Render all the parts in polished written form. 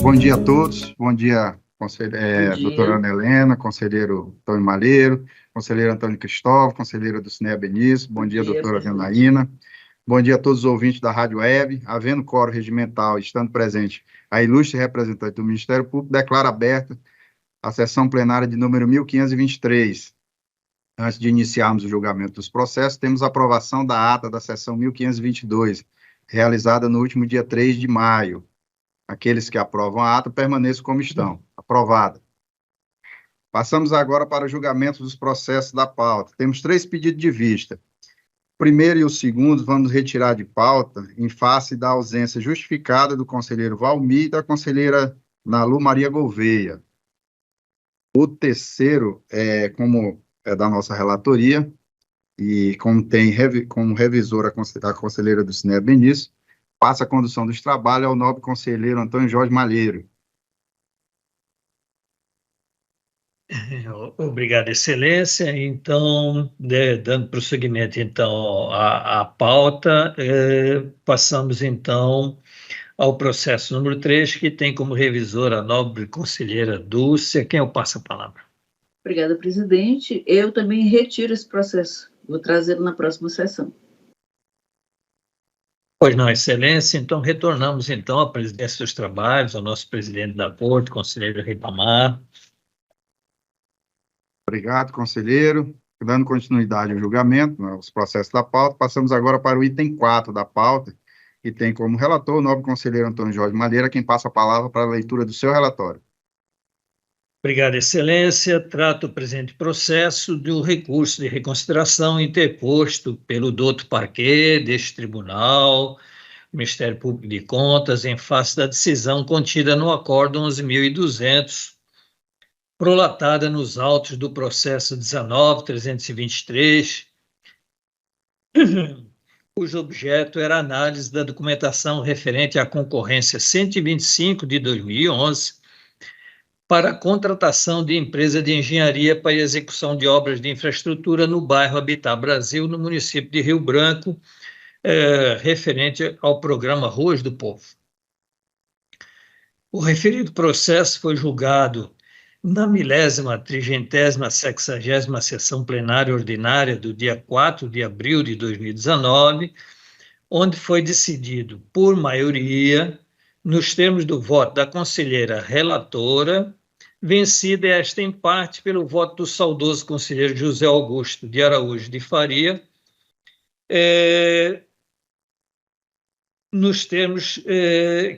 Bom dia a todos, bom dia, Bom dia. doutora Ana Helena, conselheiro Antônio Malheiro, conselheiro Antônio Cristóvão, conselheira do Cinea Benício, bom dia, doutora presidente. Janaína, bom dia a todos os ouvintes da Rádio Web, havendo quórum regimental, estando presente a ilustre representante do Ministério Público, declara aberta a sessão plenária de número 1523. Antes de iniciarmos o julgamento dos processos, temos a aprovação da ata da sessão 1522, realizada no último dia 3 de maio. Aqueles que aprovam a ata permaneçam como estão. Aprovada. Passamos agora para o julgamento dos processos da pauta. Temos 3 pedidos de vista. O primeiro e o segundo vamos retirar de pauta em face da ausência justificada do conselheiro Valmir e da conselheira Nalu Maria Gouveia. O terceiro, como é da nossa relatoria, e como tem como revisora a conselheira do Cinea Benício, passa a condução dos trabalhos ao nobre conselheiro Antônio Jorge Malheiro. Obrigado, Excelência. Então, dando prosseguimento, então, à pauta, passamos, então, ao processo número 3, que tem como revisora a nobre conselheira Dúcia. Quem eu passo a palavra? Obrigada, presidente. Eu também retiro esse processo. Vou trazê-lo na próxima sessão. Pois não, Excelência. Então, retornamos, então, à presidência dos trabalhos, ao nosso presidente da Corte, conselheiro Ribamar. Obrigado, conselheiro. Dando continuidade ao julgamento, aos processos da pauta, passamos agora para o item 4 da pauta, que tem como relator o nobre conselheiro Antônio Jorge Malheiro, quem passa a palavra para a leitura do seu relatório. Obrigado, Excelência. Trato o presente processo do recurso de reconsideração interposto pelo douto Parquet deste tribunal, Ministério Público de Contas, em face da decisão contida no Acórdão 11.200, prolatada nos autos do processo 19.323, cujo objeto era a análise da documentação referente à concorrência 125 de 2011, para a contratação de empresa de engenharia para execução de obras de infraestrutura no bairro Habitat Brasil, no município de Rio Branco, referente ao programa Ruas do Povo. O referido processo foi julgado na 1030ª sessão plenária ordinária do dia 4 de abril de 2019, onde foi decidido por maioria, nos termos do voto da conselheira relatora, vencida esta em parte pelo voto do saudoso conselheiro José Augusto de Araújo de Faria, nos termos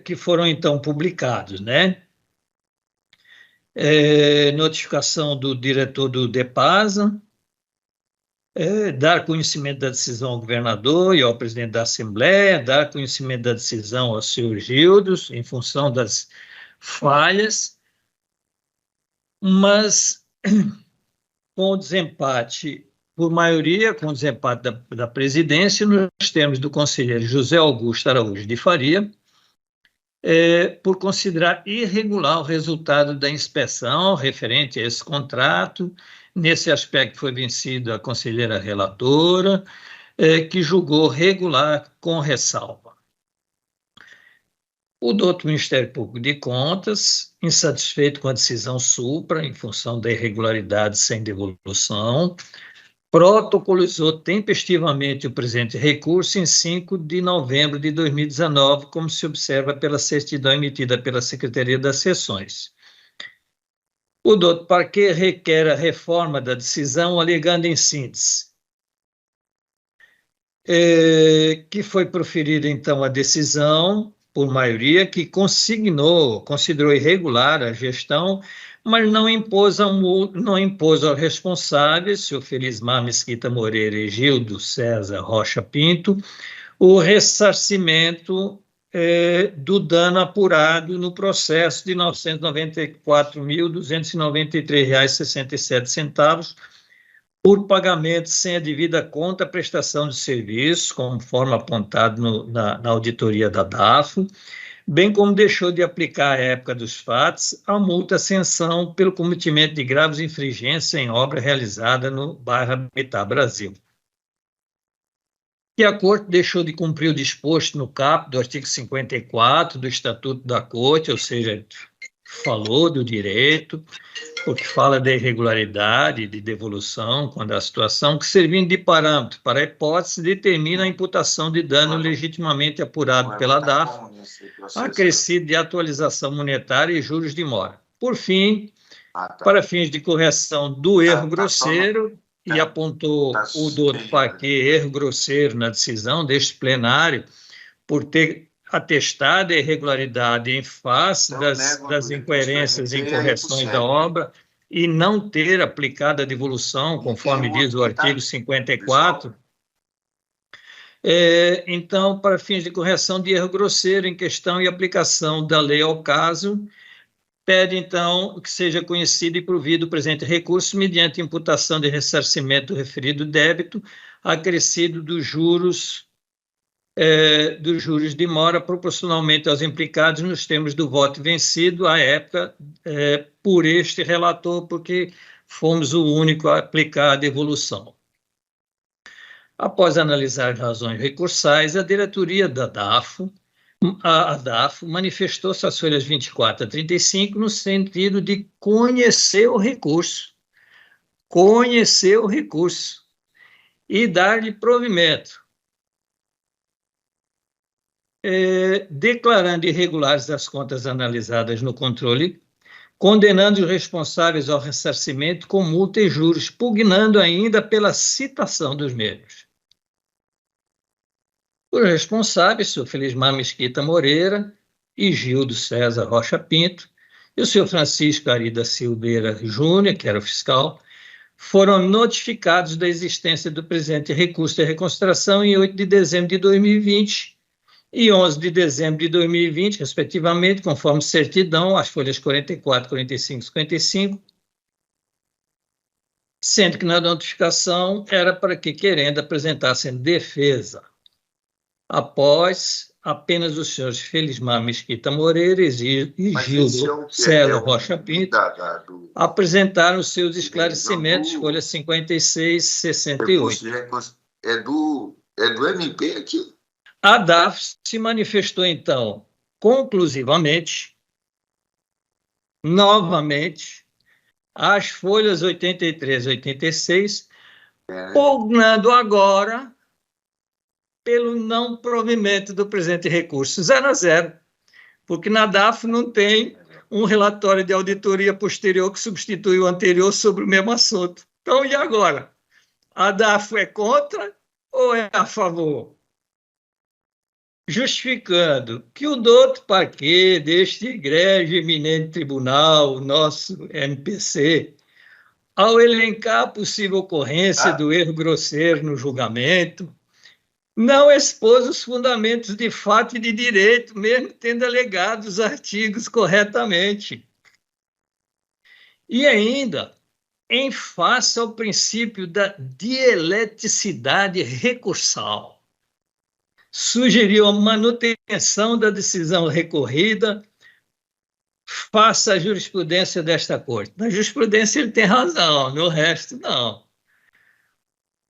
que foram então publicados, né? Notificação do diretor do DEPASA, dar conhecimento da decisão ao governador e ao presidente da Assembleia, dar conhecimento da decisão ao senhor Gildos, em função das falhas, mas com o desempate por maioria, com o desempate da presidência, nos termos do conselheiro José Augusto Araújo de Faria, por considerar irregular o resultado da inspeção referente a esse contrato. Nesse aspecto foi vencida a conselheira relatora, que julgou regular com ressalva. O douto Ministério Público de Contas, insatisfeito com a decisão supra, em função da irregularidade sem devolução, protocolizou tempestivamente o presente recurso em 5 de novembro de 2019, como se observa pela certidão emitida pela Secretaria das Seções. O douto Parquet requer a reforma da decisão, alegando em síntese que foi proferida, então, a decisão por maioria, que considerou irregular a gestão, mas não impôs aos responsáveis, senhor Felismar Mesquita Moreira e Gildo César Rocha Pinto, o ressarcimento do dano apurado no processo de R$ 994.293,67, por pagamento sem a devida conta prestação de serviço, conforme apontado na auditoria da DAFO, bem como deixou de aplicar à época dos fatos a multa sanção pelo cometimento de graves infringências em obra realizada no bairro Habitat Brasil. que a Corte deixou de cumprir o disposto no caput do artigo 54 do Estatuto da Corte, ou seja, falou do direito, porque fala da irregularidade, de devolução, quando a situação, que servindo de parâmetro para a hipótese, determina a imputação de dano legitimamente apurado pela DAF, acrescido de atualização monetária e juros de mora. Por fim, para fins de correção do erro grosseiro, e apontou o doutor Paquet erro grosseiro na decisão deste plenário, por ter atestado a irregularidade em face das incoerências e incorreções da obra e não ter aplicado a devolução, conforme diz o artigo 54. Então, para fins de correção de erro grosseiro em questão e aplicação da lei ao caso, pede, então, que seja conhecido e provido o presente recurso mediante imputação de ressarcimento do referido débito, acrescido dos juros de mora proporcionalmente aos implicados nos termos do voto vencido à época por este relator, porque fomos o único a aplicar a devolução. Após analisar as razões recursais, a diretoria da DAFO, a DAFO manifestou suas folhas 24 a 35 no sentido de conhecer o recurso e dar-lhe provimento, declarando irregulares as contas analisadas no controle, condenando os responsáveis ao ressarcimento com multa e juros, pugnando ainda pela citação dos mesmos. Os responsáveis, o Felismar Mesquita Moreira e Gildo César Rocha Pinto, e o senhor Francisco Arida Silveira Júnior, que era o fiscal, foram notificados da existência do presente recurso de reconsideração em 8 de dezembro de 2020 e 11 de dezembro de 2020, respectivamente, conforme certidão, as folhas 44, 45 e 55, sendo que na notificação era para que querendo apresentassem defesa. Após, apenas os senhores Felismar Mesquita Moreira e Gildo César Rocha Pinto apresentaram os seus esclarecimentos, folha 56 e 68. É do MP aqui? A DAF se manifestou, então, conclusivamente, novamente, as folhas 83 e 86, pugnando agora pelo não provimento do presente recurso, 0-0, porque na DAF não tem um relatório de auditoria posterior que substitui o anterior sobre o mesmo assunto. Então, e agora? A DAF é contra ou é a favor? Justificando que o doutor Paquet, deste egrégio eminente tribunal, o nosso MPC, ao elencar a possível ocorrência do erro grosseiro no julgamento, não expôs os fundamentos de fato e de direito, mesmo tendo alegado os artigos corretamente. E ainda, em face ao princípio da dialeticidade recursal, sugeriu a manutenção da decisão recorrida face à jurisprudência desta Corte. Na jurisprudência ele tem razão, no resto não.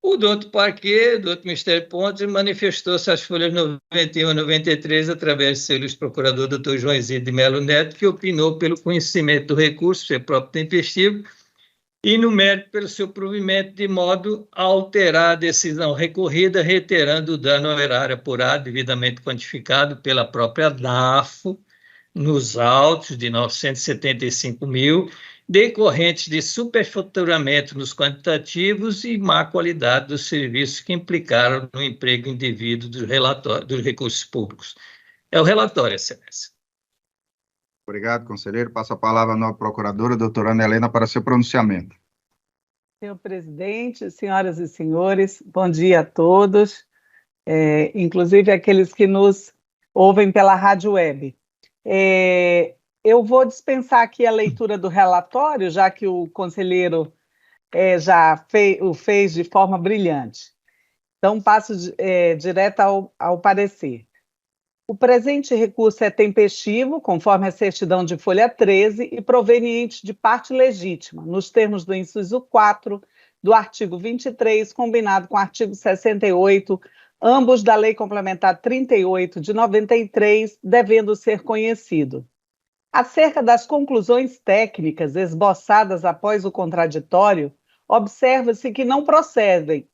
O doutor Paquet, do outro Ministério Pontes, manifestou-se às folhas 91 e 93 através de seu procurador, doutor João Isidro de Melo Neto, que opinou pelo conhecimento do recurso, seu próprio tempestivo, e no mérito pelo seu provimento, de modo a alterar a decisão recorrida, reiterando o dano ao erário apurado, devidamente quantificado pela própria DAFO, nos autos de 975 mil, decorrentes de superfaturamento nos quantitativos e má qualidade dos serviços que implicaram no emprego indevido dos recursos públicos. É o relatório, excelência. Obrigado, conselheiro. Passo a palavra à nova procuradora, doutora Ana Helena, para seu pronunciamento. Senhor presidente, senhoras e senhores, bom dia a todos, inclusive aqueles que nos ouvem pela rádio web. Eu vou dispensar aqui a leitura do relatório, já que o conselheiro o fez de forma brilhante. Então, passo direto ao parecer. O presente recurso é tempestivo, conforme a certidão de folha 13, e proveniente de parte legítima, nos termos do inciso 4 do artigo 23, combinado com o artigo 68 ambos da Lei Complementar 38 de 93, devendo ser conhecido. Acerca das conclusões técnicas esboçadas após o contraditório, observa-se que não procedem,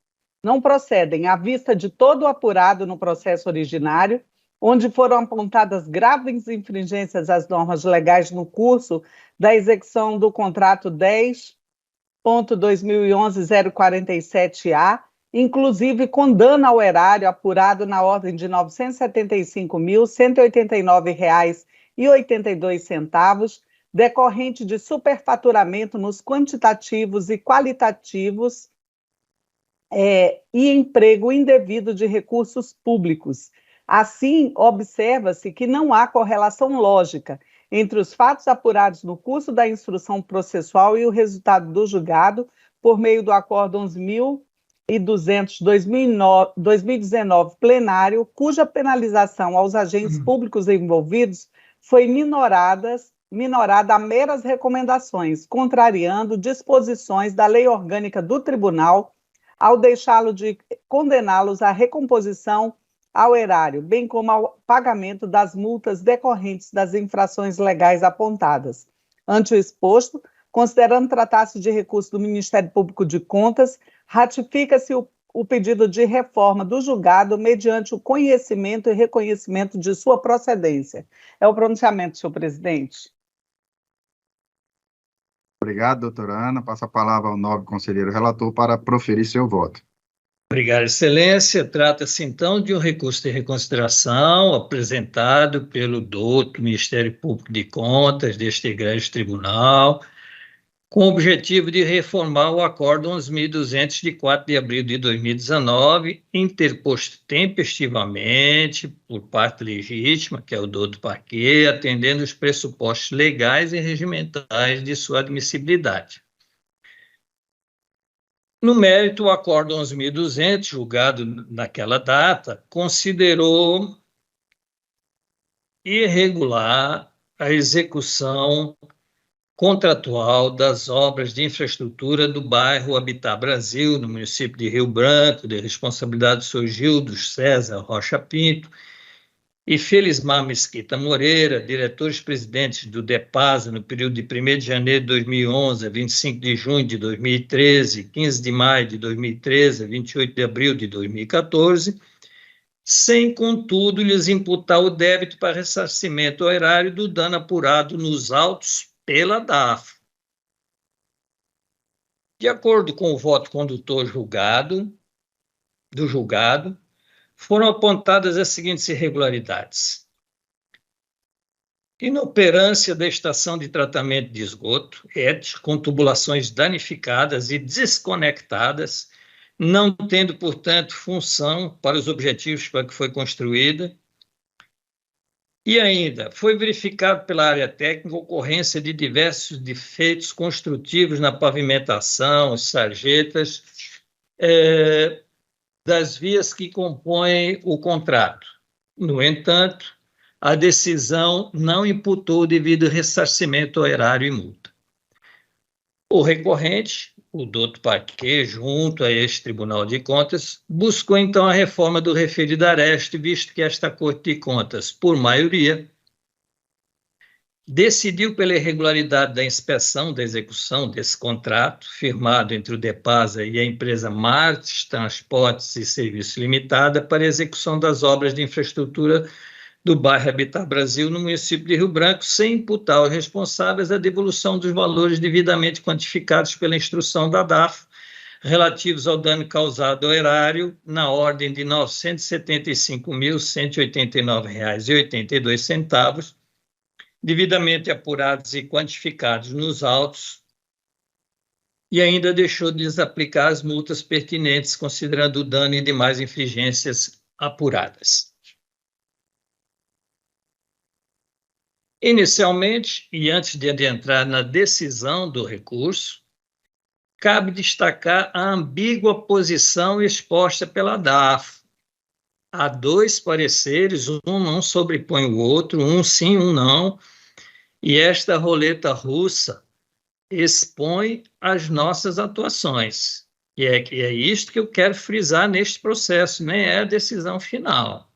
à vista de todo o apurado no processo originário, onde foram apontadas graves infringências às normas legais no curso da execução do contrato 10.2011-047-A, inclusive com dano ao erário apurado na ordem de R$ 975.189,82, decorrente de superfaturamento nos quantitativos e qualitativos e emprego indevido de recursos públicos. Assim, observa-se que não há correlação lógica entre os fatos apurados no curso da instrução processual e o resultado do julgado por meio do Acordo 11.200/2019 plenário, cuja penalização aos agentes públicos envolvidos foi minorada a meras recomendações, contrariando disposições da Lei Orgânica do Tribunal, ao deixá-lo de condená-los à recomposição ao erário, bem como ao pagamento das multas decorrentes das infrações legais apontadas. Ante o exposto, considerando tratar-se de recurso do Ministério Público de Contas, ratifica-se o pedido de reforma do julgado mediante o conhecimento e reconhecimento de sua procedência. É o pronunciamento, senhor presidente. Obrigado, doutora Ana. Passo a palavra ao nobre conselheiro relator para proferir seu voto. Obrigado, excelência. Trata-se, então, de um recurso de reconsideração apresentado pelo douto Ministério Público de Contas deste egrégio tribunal, com o objetivo de reformar o Acordo 11.200 de 4 de abril de 2019, interposto tempestivamente por parte legítima, que é o douto Paquet, atendendo os pressupostos legais e regimentais de sua admissibilidade. No mérito, o Acordo 11.200, julgado naquela data, considerou irregular a execução contratual das obras de infraestrutura do bairro Habitat Brasil, no município de Rio Branco, de responsabilidade do senhor Gildo César Rocha Pinto, e Felismar Mesquita Moreira, diretores-presidentes do DEPASA no período de 1º de janeiro de 2011 a 25 de junho de 2013, 15 de maio de 2013 a 28 de abril de 2014, sem, contudo, lhes imputar o débito para ressarcimento ao erário do dano apurado nos autos pela DAF. De acordo com o voto condutor do julgado, foram apontadas as seguintes irregularidades: inoperância da estação de tratamento de esgoto, ET, com tubulações danificadas e desconectadas, não tendo, portanto, função para os objetivos para que foi construída. E ainda, foi verificado pela área técnica a ocorrência de diversos defeitos construtivos na pavimentação, sarjetas, das vias que compõem o contrato. No entanto, a decisão não imputou o devido ressarcimento ao erário e multa. O recorrente, o douto Paquet, junto a este Tribunal de Contas, buscou então a reforma do referido areste, visto que esta Corte de Contas, por maioria, decidiu pela irregularidade da inspeção da execução desse contrato, firmado entre o DEPASA e a empresa Martes Transportes e Serviços Limitada, para a execução das obras de infraestrutura do bairro Habitat Brasil, no município de Rio Branco, sem imputar aos responsáveis a devolução dos valores devidamente quantificados pela instrução da DAF, relativos ao dano causado ao erário, na ordem de R$ 975.189,82, devidamente apurados e quantificados nos autos, e ainda deixou de lhes aplicar as multas pertinentes, considerando o dano e demais infringências apuradas. Inicialmente, e antes de adentrar na decisão do recurso, cabe destacar a ambígua posição exposta pela DAF. Há dois pareceres, um não sobrepõe o outro, um sim, um não, e esta roleta russa expõe as nossas atuações. E é isto que eu quero frisar neste processo, nem é a decisão final.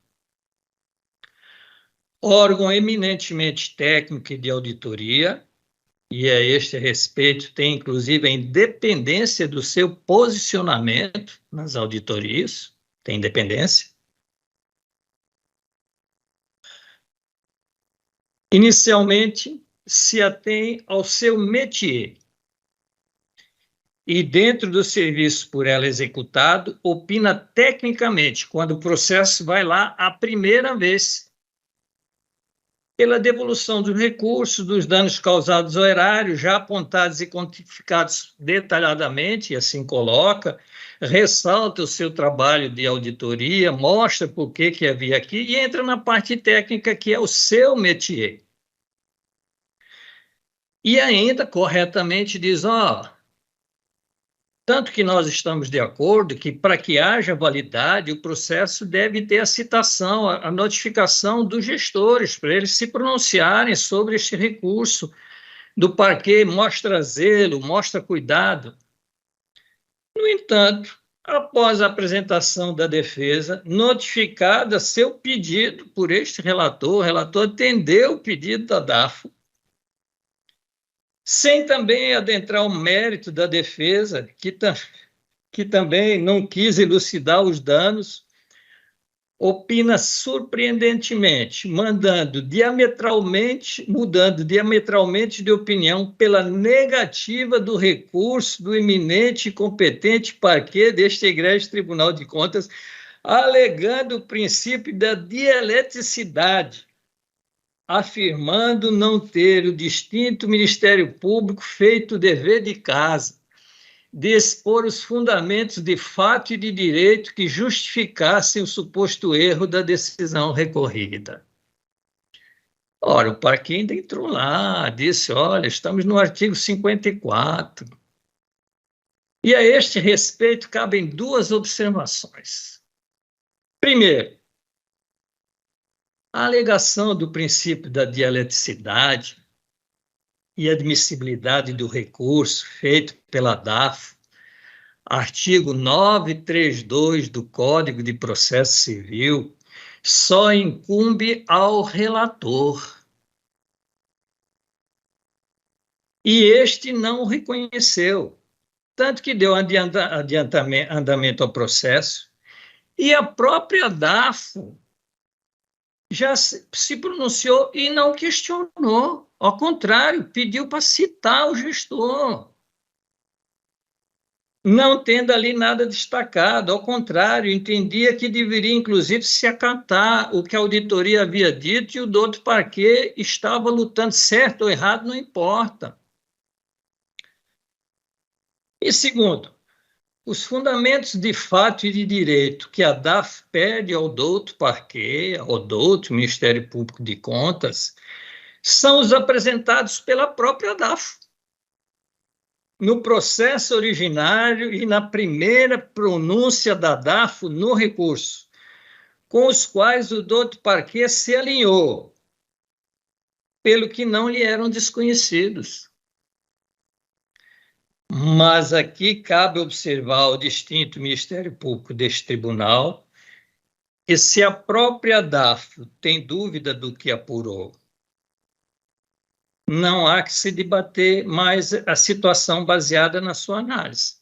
Órgão eminentemente técnico e de auditoria, e a este respeito tem, inclusive, a independência do seu posicionamento nas auditorias, tem independência. Inicialmente, se atém ao seu métier, e dentro do serviço por ela executado, opina tecnicamente, quando o processo vai lá a primeira vez, pela devolução dos recursos, dos danos causados ao erário, já apontados e quantificados detalhadamente, e assim coloca, ressalta o seu trabalho de auditoria, mostra por que havia aqui, e entra na parte técnica, que é o seu métier. E ainda, corretamente, diz, tanto que nós estamos de acordo que, para que haja validade, o processo deve ter a citação, a notificação dos gestores, para eles se pronunciarem sobre este recurso do parquê, mostra zelo, mostra cuidado. No entanto, após a apresentação da defesa, notificada seu pedido por este relator, o relator atendeu o pedido da DAFO, sem também adentrar o mérito da defesa, que também não quis elucidar os danos, opina surpreendentemente, mudando diametralmente de opinião pela negativa do recurso do eminente e competente parquê deste egrégio Tribunal de Contas, alegando o princípio da dialeticidade, afirmando não ter o distinto Ministério Público feito o dever de casa, de expor os fundamentos de fato e de direito que justificassem o suposto erro da decisão recorrida. Ora, o parquê ainda entrou lá, disse, olha, estamos no artigo 54. E a este respeito cabem duas observações. Primeiro, a alegação do princípio da dialeticidade e admissibilidade do recurso feito pela DAFO, artigo 932 do Código de Processo Civil, só incumbe ao relator. E este não o reconheceu, tanto que deu andamento ao processo, e a própria DAFO já se pronunciou e não questionou. Ao contrário, pediu para citar o gestor. Não tendo ali nada destacado. Ao contrário, entendia que deveria, inclusive, se acatar o que a auditoria havia dito e o doutor Parquet estava lutando, certo ou errado, não importa. E segundo, os fundamentos de fato e de direito que a DAF pede ao doutor Parquet, ao doutor Ministério Público de Contas, são os apresentados pela própria DAF. No processo originário e na primeira pronúncia da DAF no recurso, com os quais o doutor Parquet se alinhou, pelo que não lhe eram desconhecidos. Mas aqui cabe observar o distinto Ministério Público deste tribunal, e se a própria DAF tem dúvida do que apurou, não há que se debater mais a situação baseada na sua análise,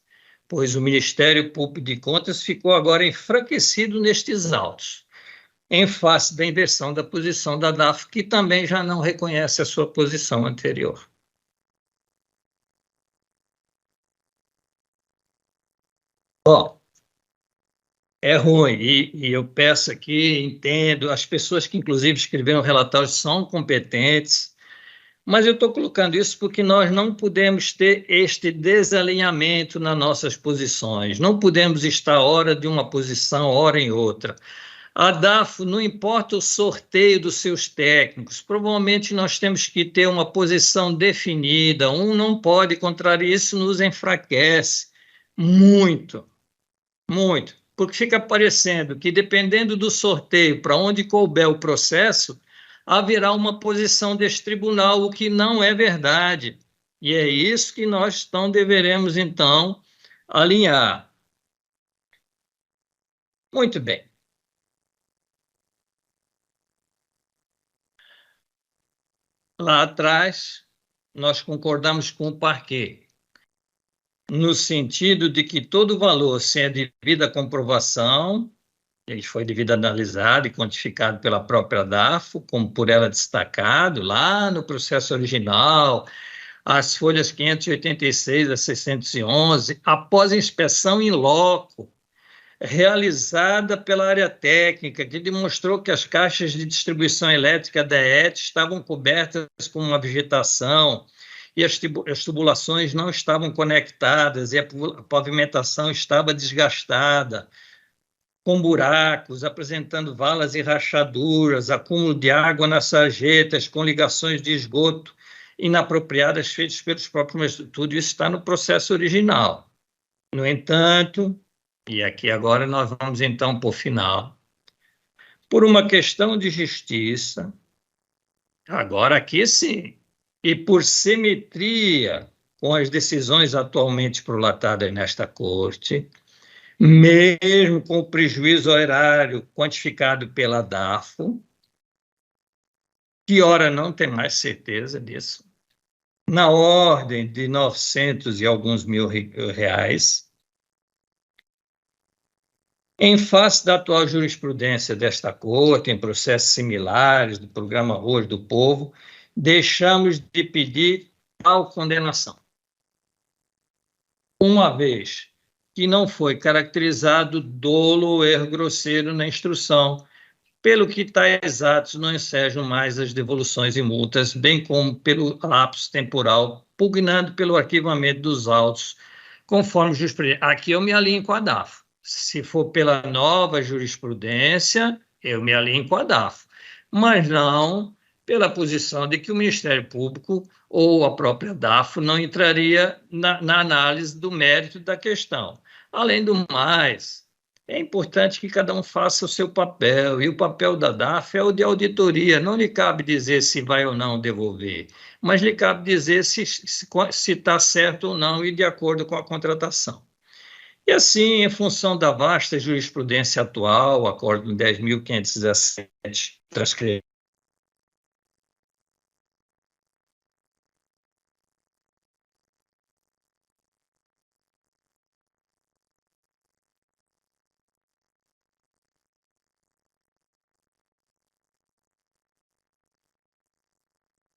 pois o Ministério Público de Contas ficou agora enfraquecido nestes autos, em face da inversão da posição da DAF, que também já não reconhece a sua posição anterior. Bom, é ruim, e eu peço aqui, entendo, as pessoas que inclusive escreveram relatórios são competentes, mas eu estou colocando isso porque nós não podemos ter este desalinhamento nas nossas posições, não podemos estar hora de uma posição, hora em outra. A DAFO, não importa o sorteio dos seus técnicos, provavelmente nós temos que ter uma posição definida, um não pode, contrário, isso nos enfraquece muito. Muito, porque fica parecendo que, dependendo do sorteio, para onde couber o processo, haverá uma posição deste tribunal, o que não é verdade. E é isso que nós deveremos, então, A linha A. Muito bem. Lá atrás, nós concordamos com o parquê, no sentido de que todo valor sem a devida comprovação, ele foi devido analisado e quantificado pela própria DAFO, como por ela destacado lá no processo original, as folhas 586 a 611, após a inspeção in loco, realizada pela área técnica, que demonstrou que as caixas de distribuição elétrica da ET estavam cobertas com uma vegetação e as tubulações não estavam conectadas e a pavimentação estava desgastada, com buracos, apresentando valas e rachaduras, acúmulo de água nas sarjetas, com ligações de esgoto inapropriadas feitas pelos próprios... Tudo isso está no processo original. No entanto, e aqui agora nós vamos então para o final, por uma questão de justiça, agora aqui sim, e por simetria com as decisões atualmente prolatadas nesta Corte, mesmo com o prejuízo horário quantificado pela DAFO, que ora não tem mais certeza disso, na ordem de 900 e alguns mil reais, em face da atual jurisprudência desta Corte, em processos similares do programa Hoje do Povo, deixamos de pedir tal condenação. Uma vez que não foi caracterizado dolo ou erro grosseiro na instrução, pelo que tais atos não ensejam mais as devoluções e multas, bem como pelo lapso temporal, pugnando pelo arquivamento dos autos, conforme jurisprudência. Aqui eu me alinho com a DAFO. Se for pela nova jurisprudência, eu me alinho com a DAFO, mas não pela posição de que o Ministério Público ou a própria DAFO não entraria na análise do mérito da questão. Além do mais, é importante que cada um faça o seu papel, e o papel da DAFO é o de auditoria. Não lhe cabe dizer se vai ou não devolver, mas lhe cabe dizer se está certo ou não e de acordo com a contratação. E assim, em função da vasta jurisprudência atual, o Acórdão 10.517, transcreve.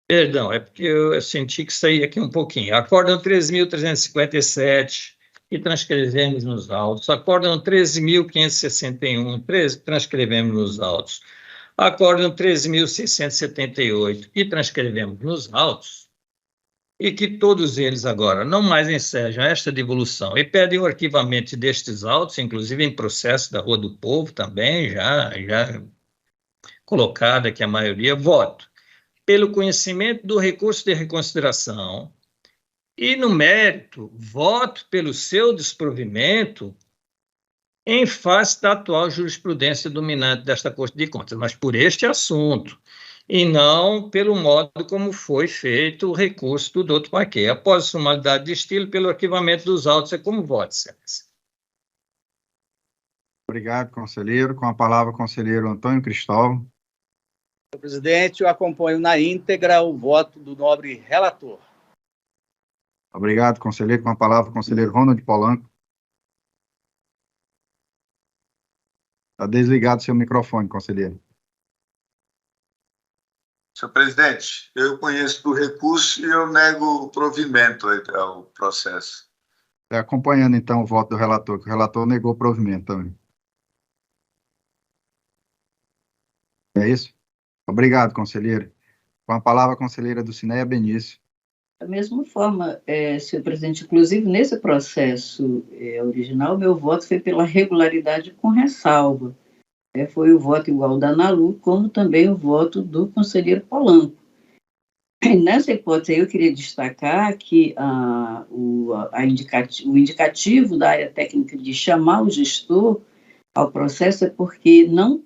Perdão, é porque eu senti que saí aqui um pouquinho. Acórdão 13.357, que transcrevemos nos autos. Acórdão 13.561, transcrevemos nos autos. Acórdão 13.678, que transcrevemos nos autos, e que todos eles agora não mais ensejam esta devolução e pedem o arquivamento destes autos, inclusive em processo da Rua do Povo também, já colocada aqui a maioria, voto pelo conhecimento do recurso de reconsideração e, no mérito, voto pelo seu desprovimento em face da atual jurisprudência dominante desta Corte de Contas, mas por este assunto, e não pelo modo como foi feito o recurso do doutor Paquet. Após a formalidade de estilo, pelo arquivamento dos autos, é como voto, excelência. Obrigado, conselheiro. Com a palavra, o conselheiro Antônio Cristóvão. Senhor presidente, eu acompanho na íntegra o voto do nobre relator. Obrigado, conselheiro. Com a palavra, o conselheiro Ronald Polanco. Está desligado seu microfone, conselheiro. Senhor presidente, eu conheço do recurso e eu nego o provimento ao processo. Acompanhando, então, o voto do relator, que o relator negou o provimento também. É isso? Obrigado, conselheiro. Com a palavra, a conselheira Dulcineia Benício. Da mesma forma, senhor presidente, inclusive nesse processo original, meu voto foi pela regularidade com ressalva. Foi o voto igual da Analu, como também o voto do conselheiro Polanco. Nessa hipótese, eu queria destacar que o indicativo da área técnica de chamar o gestor ao processo é porque não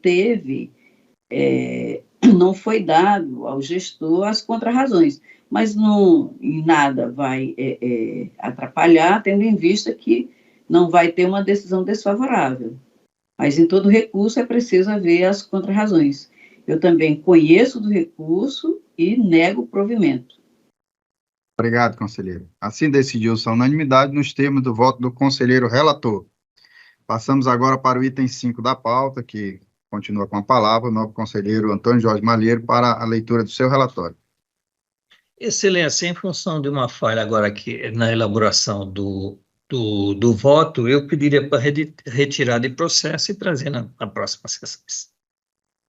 foi dado ao gestor as contrarrazões, mas não em nada vai atrapalhar, tendo em vista que não vai ter uma decisão desfavorável. Mas em todo recurso é preciso haver as contrarrazões. Eu também conheço do recurso e nego o provimento. Obrigado, conselheiro. Assim decidiu-se a unanimidade nos termos do voto do conselheiro relator. Passamos agora para o item 5 da pauta, que continua com a palavra o novo conselheiro Antônio Jorge Malheiro para a leitura do seu relatório. Excelência, em função de uma falha agora aqui na elaboração do voto, eu pediria para retirar de processo e trazer na próxima sessão.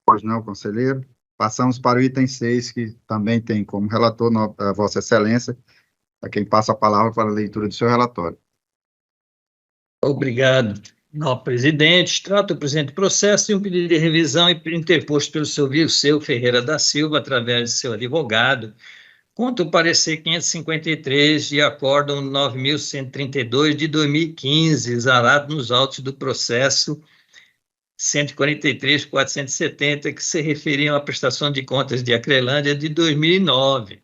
Pois não, conselheiro. Passamos para o item 6, que também tem como relator a Vossa Excelência, a quem passa a palavra para a leitura do seu relatório. Obrigado, nobre presidente. Trato o presente processo de um pedido de revisão interposto pelo senhor Vilceu Ferreira da Silva, através de seu advogado, contra o parecer 553 de acórdão 9.132 de 2015, exarado nos autos do processo 143.470, que se referiam à prestação de contas de Acrelândia de 2009.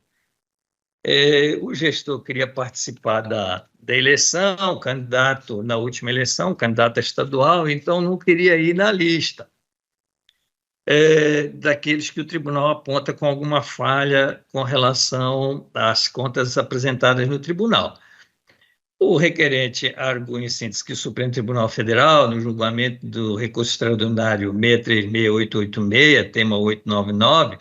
O gestor queria participar da eleição, candidato na última eleição, candidato estadual, então não queria ir na lista daqueles que o tribunal aponta com alguma falha com relação às contas apresentadas no tribunal. O requerente argui em síntese que o Supremo Tribunal Federal, no julgamento do recurso extraordinário 636886, tema 899,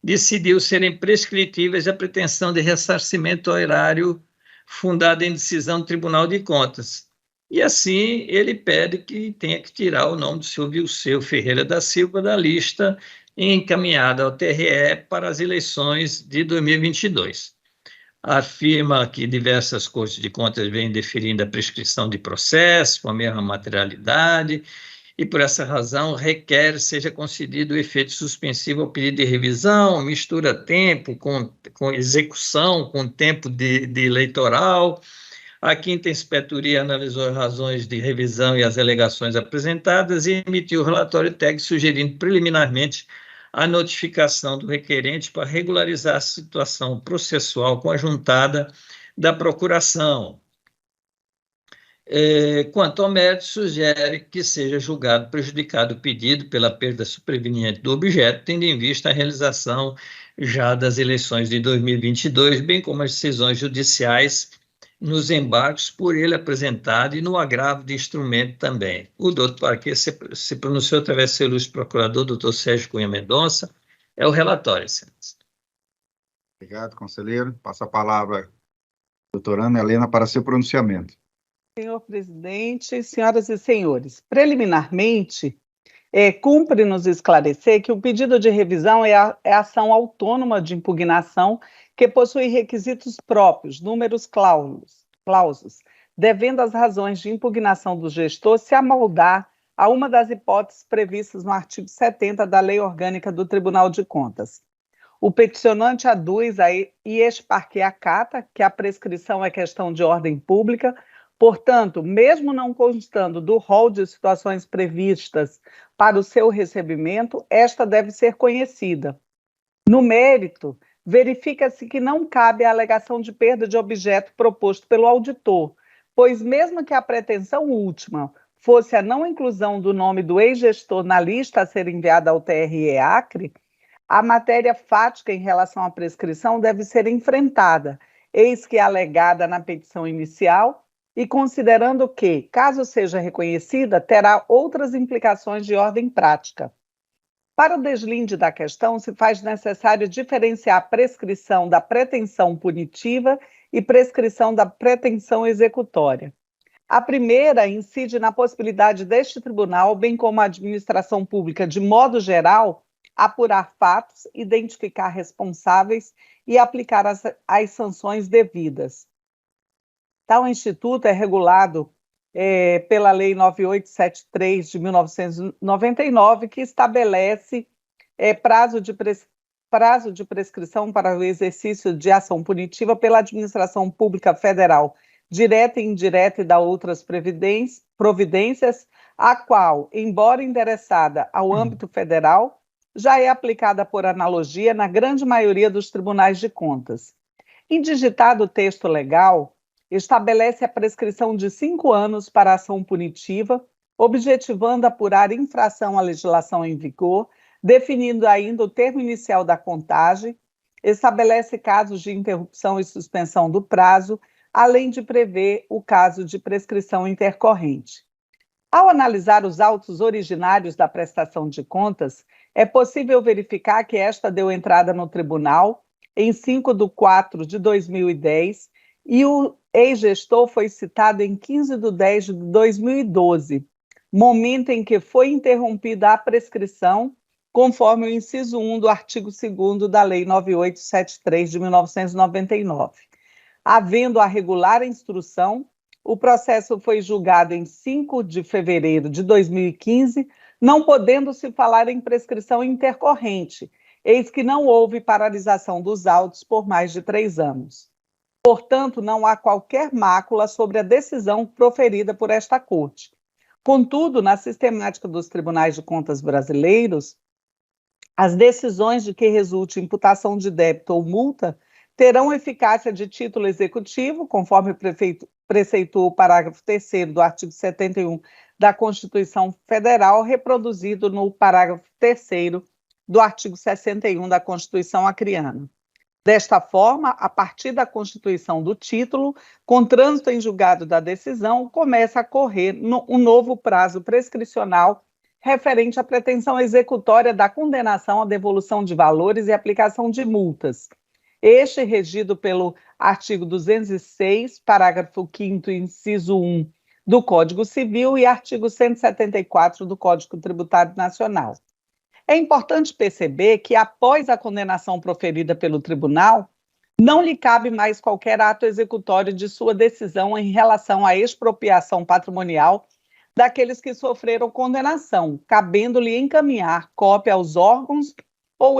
decidiu serem prescritíveis a pretensão de ressarcimento horário fundada em decisão do Tribunal de Contas. E assim ele pede que tenha que tirar o nome do senhor Vilceu Ferreira da Silva da lista encaminhada ao TRE para as eleições de 2022. Afirma que diversas cortes de contas vêm deferindo a prescrição de processo com a mesma materialidade e, por essa razão, requer seja concedido o efeito suspensivo ao pedido de revisão, mistura tempo com execução, com tempo de eleitoral. A quinta inspetoria analisou as razões de revisão e as alegações apresentadas e emitiu o relatório técnico sugerindo preliminarmente a notificação do requerente para regularizar a situação processual conjuntada da procuração. Quanto ao mérito, sugere que seja julgado prejudicado o pedido pela perda superveniente do objeto, tendo em vista a realização já das eleições de 2022, bem como as decisões judiciais nos embargos por ele apresentado e no agravo de instrumento também. O doutor Parquet se pronunciou através do seu ilustre procurador, doutor Sérgio Cunha Mendonça. É o relatório, excelência. Obrigado, conselheiro. Passo a palavra à doutora Ana Helena para seu pronunciamento. Senhor presidente, senhoras e senhores, preliminarmente, cumpre-nos esclarecer que o pedido de revisão é ação autônoma de impugnação que possui requisitos próprios, números clausos, devendo as razões de impugnação do gestor se amoldar a uma das hipóteses previstas no artigo 70 da Lei Orgânica do Tribunal de Contas. O peticionante aduz e este parquet acata que a prescrição é questão de ordem pública, portanto, mesmo não constando do rol de situações previstas para o seu recebimento, esta deve ser conhecida. No mérito, verifica-se que não cabe a alegação de perda de objeto proposto pelo auditor, pois mesmo que a pretensão última fosse a não inclusão do nome do ex-gestor na lista a ser enviada ao TRE-Acre, a matéria fática em relação à prescrição deve ser enfrentada, eis que é alegada na petição inicial, e considerando que, caso seja reconhecida, terá outras implicações de ordem prática. Para o deslinde da questão, se faz necessário diferenciar a prescrição da pretensão punitiva e prescrição da pretensão executória. A primeira incide na possibilidade deste tribunal, bem como a administração pública de modo geral, apurar fatos, identificar responsáveis e aplicar as sanções devidas. Tal instituto é regulado pela Lei 9873 de 1999, que estabelece prazo de prescrição para o exercício de ação punitiva pela administração pública federal, direta e indireta, e da outras providências, a qual, embora endereçada ao âmbito federal, já é aplicada por analogia na grande maioria dos tribunais de contas. Indigitado o texto legal, estabelece a prescrição de 5 anos para a ação punitiva, objetivando apurar infração à legislação em vigor, definindo ainda o termo inicial da contagem, estabelece casos de interrupção e suspensão do prazo, além de prever o caso de prescrição intercorrente. Ao analisar os autos originários da prestação de contas, é possível verificar que esta deu entrada no tribunal em 5/4/2010 e o ex-gestor foi citado em 15/10/2012, momento em que foi interrompida a prescrição, conforme o inciso 1 do artigo 2º da Lei 9873 de 1999. Havendo a regular instrução, o processo foi julgado em 5 de fevereiro de 2015, não podendo se falar em prescrição intercorrente, eis que não houve paralisação dos autos por mais de 3 anos. Portanto, não há qualquer mácula sobre a decisão proferida por esta Corte. Contudo, na sistemática dos tribunais de contas brasileiros, as decisões de que resulte imputação de débito ou multa terão eficácia de título executivo, conforme preceitua o parágrafo 3º do artigo 71 da Constituição Federal, reproduzido no parágrafo 3º do artigo 61 da Constituição Acreana. Desta forma, a partir da constituição do título, com trânsito em julgado da decisão, começa a correr um novo prazo prescricional referente à pretensão executória da condenação à devolução de valores e aplicação de multas. Este regido pelo artigo 206, parágrafo 5º, inciso 1 do Código Civil e artigo 174 do Código Tributário Nacional. É importante perceber que, após a condenação proferida pelo tribunal, não lhe cabe mais qualquer ato executório de sua decisão em relação à expropriação patrimonial daqueles que sofreram condenação, cabendo-lhe encaminhar cópia aos órgãos ou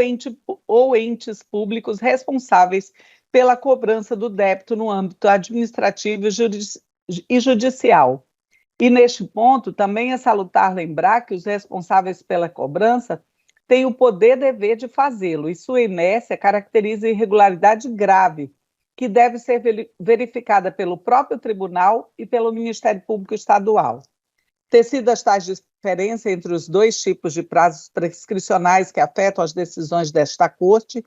entes públicos responsáveis pela cobrança do débito no âmbito administrativo e judicial. E, neste ponto, também é salutar lembrar que os responsáveis pela cobrança têm o poder e dever de fazê-lo, e sua inércia caracteriza irregularidade grave, que deve ser verificada pelo próprio tribunal e pelo Ministério Público Estadual. Tecidas tais diferenças entre os dois tipos de prazos prescricionais que afetam as decisões desta Corte,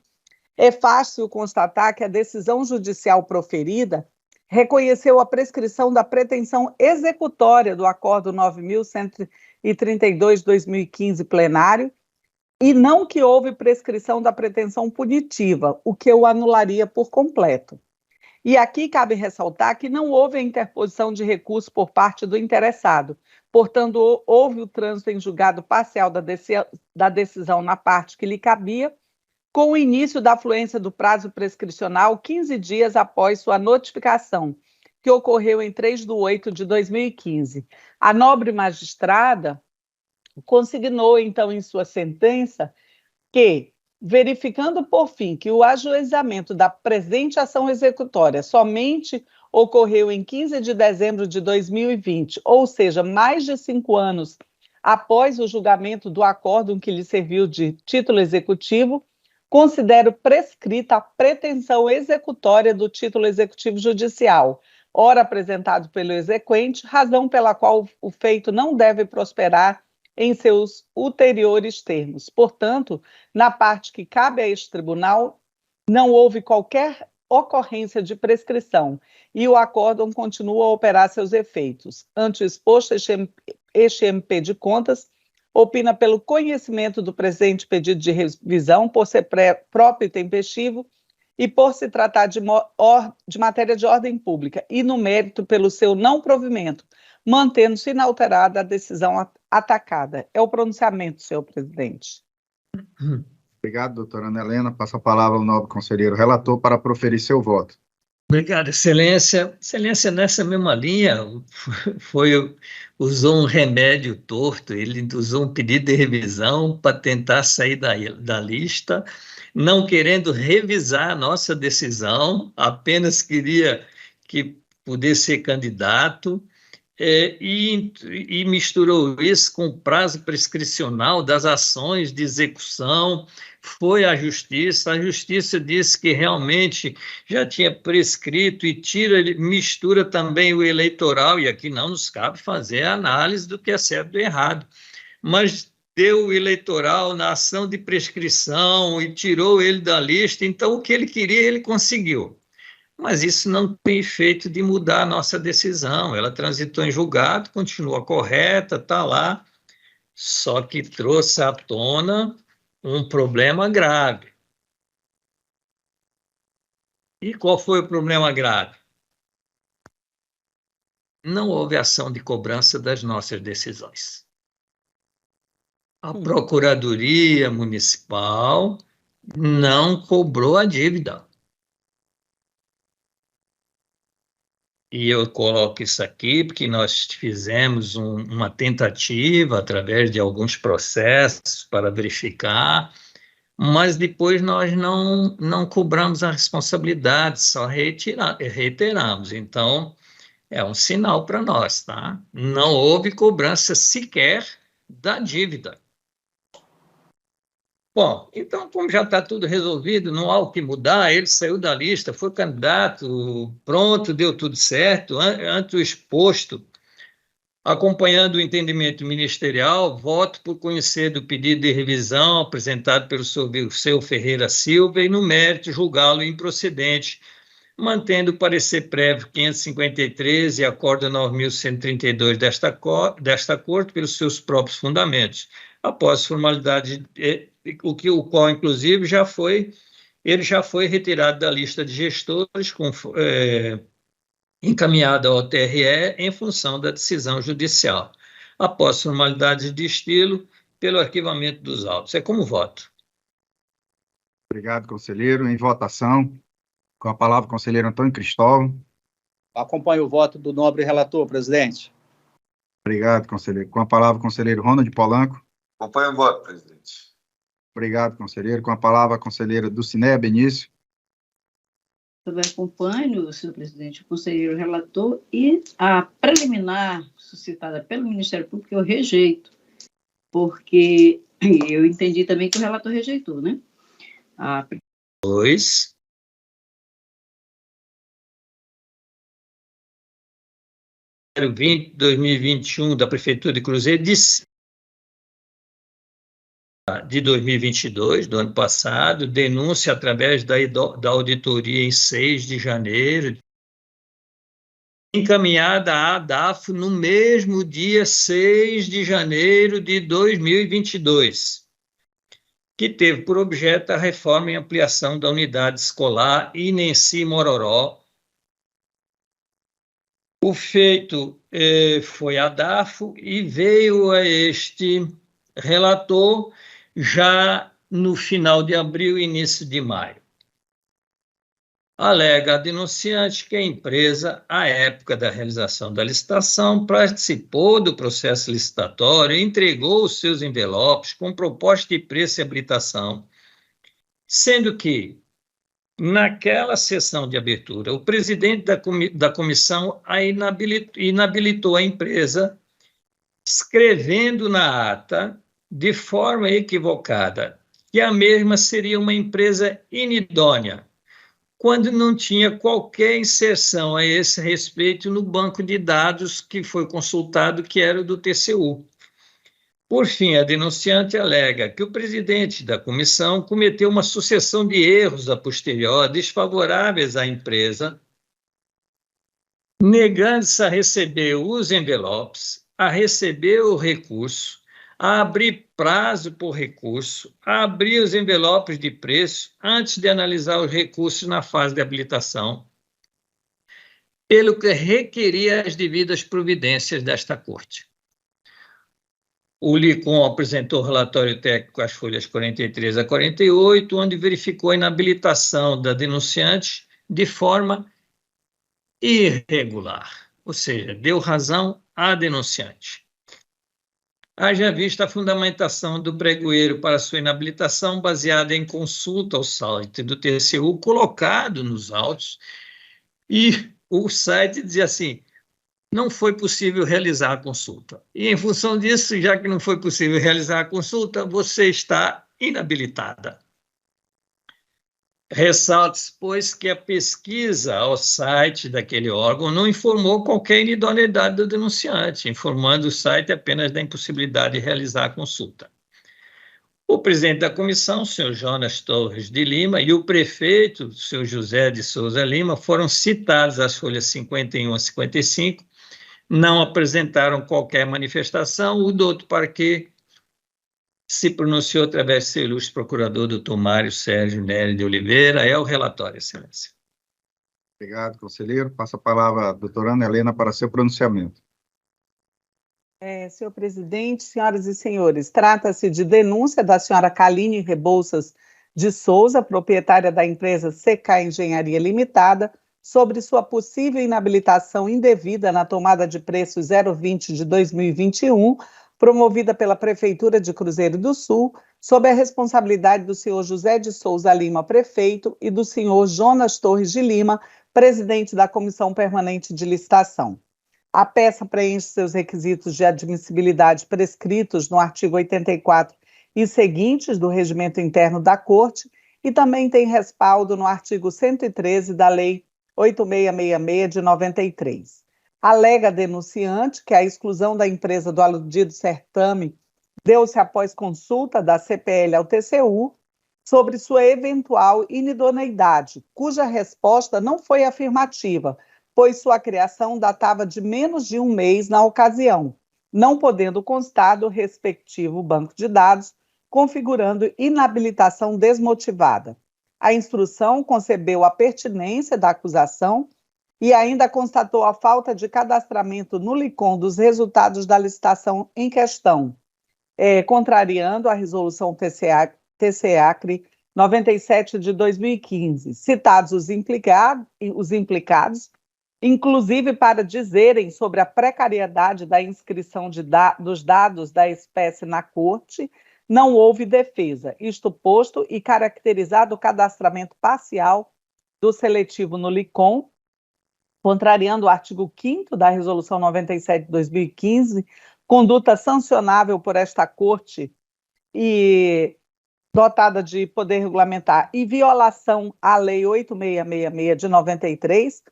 é fácil constatar que a decisão judicial proferida reconheceu a prescrição da pretensão executória do Acordo 9.132/2015 plenário, e não que houve prescrição da pretensão punitiva, o que o anularia por completo. E aqui cabe ressaltar que não houve a interposição de recurso por parte do interessado, portanto, houve o trânsito em julgado parcial da decisão na parte que lhe cabia, com o início da fluência do prazo prescricional 15 dias após sua notificação, que ocorreu em 3/8/2015. A nobre magistrada consignou, então, em sua sentença, que, verificando por fim que o ajuizamento da presente ação executória somente ocorreu em 15 de dezembro de 2020, ou seja, mais de 5 anos após o julgamento do acórdão que lhe serviu de título executivo, considero prescrita a pretensão executória do título executivo judicial, ora apresentado pelo exequente, razão pela qual o feito não deve prosperar em seus ulteriores termos. Portanto, na parte que cabe a este tribunal, não houve qualquer ocorrência de prescrição e o acórdão continua a operar seus efeitos. Ante o exposto, este MP de Contas opina pelo conhecimento do presente pedido de revisão por ser próprio e tempestivo e por se tratar de matéria de ordem pública e, no mérito, pelo seu não provimento, mantendo-se inalterada a decisão atacada. É o pronunciamento, senhor presidente. Obrigado, doutora Ana Helena. Passo a palavra ao nobre conselheiro relator para proferir seu voto. Obrigado, Excelência. Excelência, nessa mesma linha, usou um remédio torto, ele usou um pedido de revisão para tentar sair da lista, não querendo revisar a nossa decisão, apenas queria que pudesse ser candidato, e misturou isso com o prazo prescricional das ações de execução, foi à Justiça, a Justiça disse que realmente já tinha prescrito e mistura também o eleitoral, e aqui não nos cabe fazer a análise do que é certo e errado, mas deu o eleitoral na ação de prescrição e tirou ele da lista, então o que ele queria ele conseguiu. Mas isso não tem efeito de mudar a nossa decisão. Ela transitou em julgado, continua correta, está lá, só que trouxe à tona um problema grave. E qual foi o problema grave? Não houve ação de cobrança das nossas decisões. A Procuradoria Municipal não cobrou a dívida. E eu coloco isso aqui porque nós fizemos uma tentativa através de alguns processos para verificar, mas depois nós não cobramos a responsabilidade, só reiteramos. Então, é um sinal para nós, tá? Não houve cobrança sequer da dívida. Bom, então, como já está tudo resolvido, não há o que mudar, ele saiu da lista, foi candidato, pronto, deu tudo certo, ante o exposto, acompanhando o entendimento ministerial, voto por conhecer do pedido de revisão apresentado pelo seu Ferreira Silva e, no mérito, julgá-lo improcedente, mantendo o parecer prévio 553 e acordo 9.132 desta Corte pelos seus próprios fundamentos, após formalidade, o qual, inclusive, ele já foi retirado da lista de gestores, encaminhado ao TRE em função da decisão judicial, após formalidades de estilo, pelo arquivamento dos autos. É como voto. Obrigado, conselheiro. Em votação, com a palavra o conselheiro Antônio Cristóvão. Acompanho o voto do nobre relator, presidente. Obrigado, conselheiro. Com a palavra o conselheiro Ronald Polanco. Acompanho o voto, presidente. Obrigado, conselheiro. Com a palavra a conselheira Dulcinéia Benício. Também acompanho, senhor presidente, o conselheiro relator, e a preliminar suscitada pelo Ministério Público eu rejeito, porque eu entendi também que o relator rejeitou, né? A 2021 da Prefeitura de Cruzeiro de 2022, do ano passado, denúncia através da auditoria em 6 de janeiro, encaminhada à ADAFO no mesmo dia 6 de janeiro de 2022, que teve por objeto a reforma e ampliação da unidade escolar Inenci Mororó. O feito foi a ADAFO e veio a este relator já no final de abril e início de maio. Alega a denunciante que a empresa, à época da realização da licitação, participou do processo licitatório e entregou os seus envelopes com proposta de preço e habilitação, sendo que, naquela sessão de abertura, o presidente da comissão inabilitou a empresa, escrevendo na ata, de forma equivocada, que a mesma seria uma empresa inidônea, quando não tinha qualquer inserção a esse respeito no banco de dados que foi consultado, que era o do TCU. Por fim, a denunciante alega que o presidente da comissão cometeu uma sucessão de erros a posterior desfavoráveis à empresa, negando-se a receber os envelopes, a receber o recurso, a abrir prazo por recurso, a abrir os envelopes de preço antes de analisar os recursos na fase de habilitação, pelo que requeria as devidas providências desta Corte. O LICOM apresentou o relatório técnico às folhas 43 a 48, onde verificou a inabilitação da denunciante de forma irregular, ou seja, deu razão à denunciante. Haja vista a fundamentação do pregoeiro para sua inabilitação baseada em consulta ao site do TCU colocado nos autos, e o site dizia assim: não foi possível realizar a consulta. E, em função disso, já que não foi possível realizar a consulta, você está inabilitada. Ressalte-se, pois, que a pesquisa ao site daquele órgão não informou qualquer idoneidade do denunciante, informando o site apenas da impossibilidade de realizar a consulta. O presidente da comissão, o senhor Jonas Torres de Lima, e o prefeito, o senhor José de Souza Lima, foram citados às folhas 51 a 55, não apresentaram qualquer manifestação. O doutor Parquet se pronunciou através do seu ilustre procurador, doutor Mário Sérgio Nery de Oliveira. É o relatório, excelência. Obrigado, conselheiro. Passo a palavra à doutora Ana Helena para seu pronunciamento. Senhor presidente, senhoras e senhores, trata-se de denúncia da senhora Kaline Rebouças de Souza, proprietária da empresa CK Engenharia Limitada, sobre sua possível inabilitação indevida na tomada de preços 020 de 2021, promovida pela Prefeitura de Cruzeiro do Sul, sob a responsabilidade do senhor José de Souza Lima, prefeito, e do senhor Jonas Torres de Lima, presidente da Comissão Permanente de Licitação. A peça preenche seus requisitos de admissibilidade prescritos no artigo 84 e seguintes do Regimento Interno da Corte e também tem respaldo no artigo 113 da Lei 8666 de 93. Alega a denunciante que a exclusão da empresa do aludido certame deu-se após consulta da CPL ao TCU sobre sua eventual inidoneidade, cuja resposta não foi afirmativa, pois sua criação datava de menos de um mês na ocasião, não podendo constar do respectivo banco de dados, configurando inabilitação desmotivada. A instrução concebeu a pertinência da acusação e ainda constatou a falta de cadastramento no LICOM dos resultados da licitação em questão, contrariando a resolução TCEACRE 97 de 2015, citados os implicados, inclusive para dizerem sobre a precariedade da inscrição dos dados da espécie na Corte, não houve defesa, isto posto e caracterizado o cadastramento parcial do seletivo no LICOM, contrariando o artigo 5º da Resolução 97 de 2015, conduta sancionável por esta Corte e dotada de poder regulamentar, e violação à Lei 8666 de 93,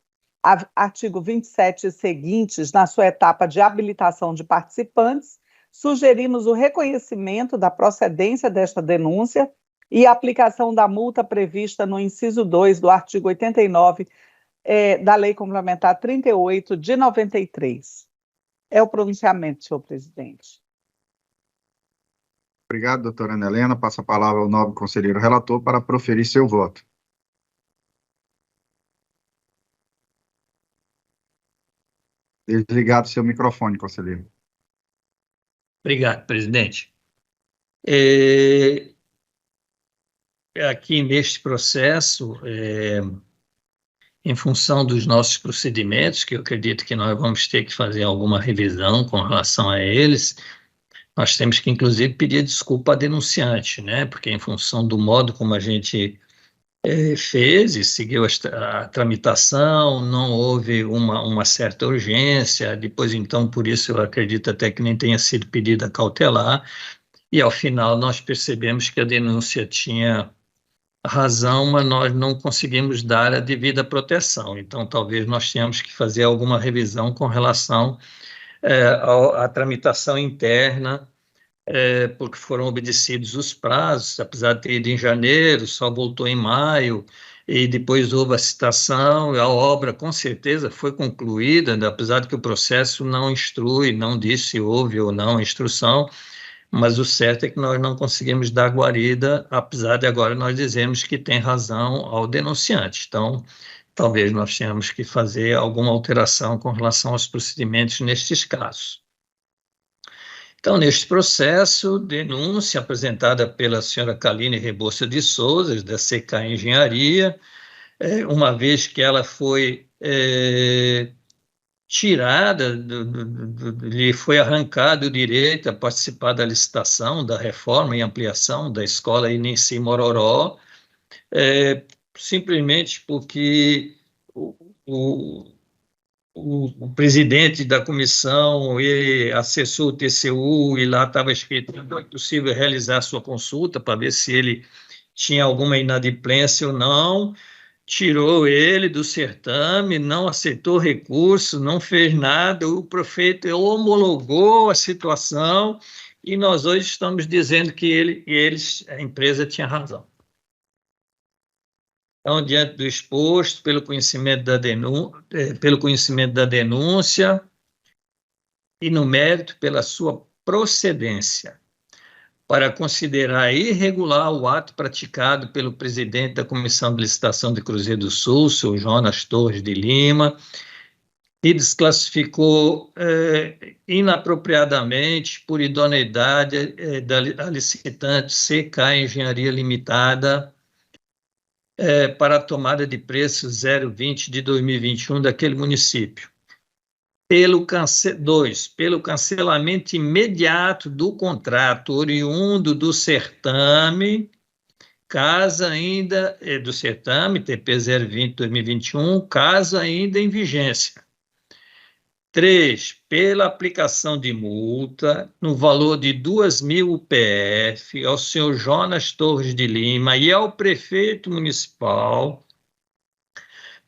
artigo 27 e seguintes, na sua etapa de habilitação de participantes, sugerimos o reconhecimento da procedência desta denúncia e a aplicação da multa prevista no inciso 2 do artigo 89 da Lei Complementar 38 de 93. É o pronunciamento, senhor presidente. Obrigado, doutora Ana Helena. Passo a palavra ao nobre conselheiro relator para proferir seu voto. Desligado seu microfone, conselheiro. Obrigado, presidente. Aqui neste processo, em função dos nossos procedimentos, que eu acredito que nós vamos ter que fazer alguma revisão com relação a eles, nós temos que, inclusive, pedir desculpa à denunciante, né? Porque em função do modo como a gente fez e seguiu a tramitação, não houve uma certa urgência, depois, então, por isso eu acredito até que nem tenha sido pedida cautelar, e ao final nós percebemos que a denúncia tinha razão, mas nós não conseguimos dar a devida proteção, então talvez nós tenhamos que fazer alguma revisão com relação à tramitação interna, porque foram obedecidos os prazos, apesar de ter ido em janeiro, só voltou em maio, e depois houve a citação, a obra com certeza foi concluída, apesar de que o processo não instrui, não diz se houve ou não a instrução, mas o certo é que nós não conseguimos dar guarida, apesar de agora nós dizermos que tem razão ao denunciante. Então, talvez nós tenhamos que fazer alguma alteração com relação aos procedimentos nestes casos. Então, neste processo, denúncia apresentada pela senhora Kaline Rebouças de Souza, da CK Engenharia, uma vez que ela foi tirada, lhe foi arrancado o direito a participar da licitação, da reforma e ampliação da escola Inenci Mororó, simplesmente porque o presidente da comissão, ele acessou o TCU e lá estava escrito que não é possível realizar sua consulta para ver se ele tinha alguma inadimplência ou não, tirou ele do certame, não aceitou recurso, não fez nada, o prefeito homologou a situação e nós hoje estamos dizendo que a empresa tinha razão. Então, diante do exposto, pelo conhecimento da denúncia e no mérito pela sua procedência, para considerar irregular o ato praticado pelo presidente da Comissão de Licitação de Cruzeiro do Sul, senhor Jonas Torres de Lima, e desclassificou inapropriadamente por idoneidade da licitante CK Engenharia Limitada para a tomada de preço 020 de 2021 daquele município. Pelo cancelamento imediato do contrato oriundo do certame, caso ainda do certame TP 020 2021, caso ainda em vigência. 3, pela aplicação de multa no valor de 2.000 UPF ao senhor Jonas Torres de Lima e ao prefeito municipal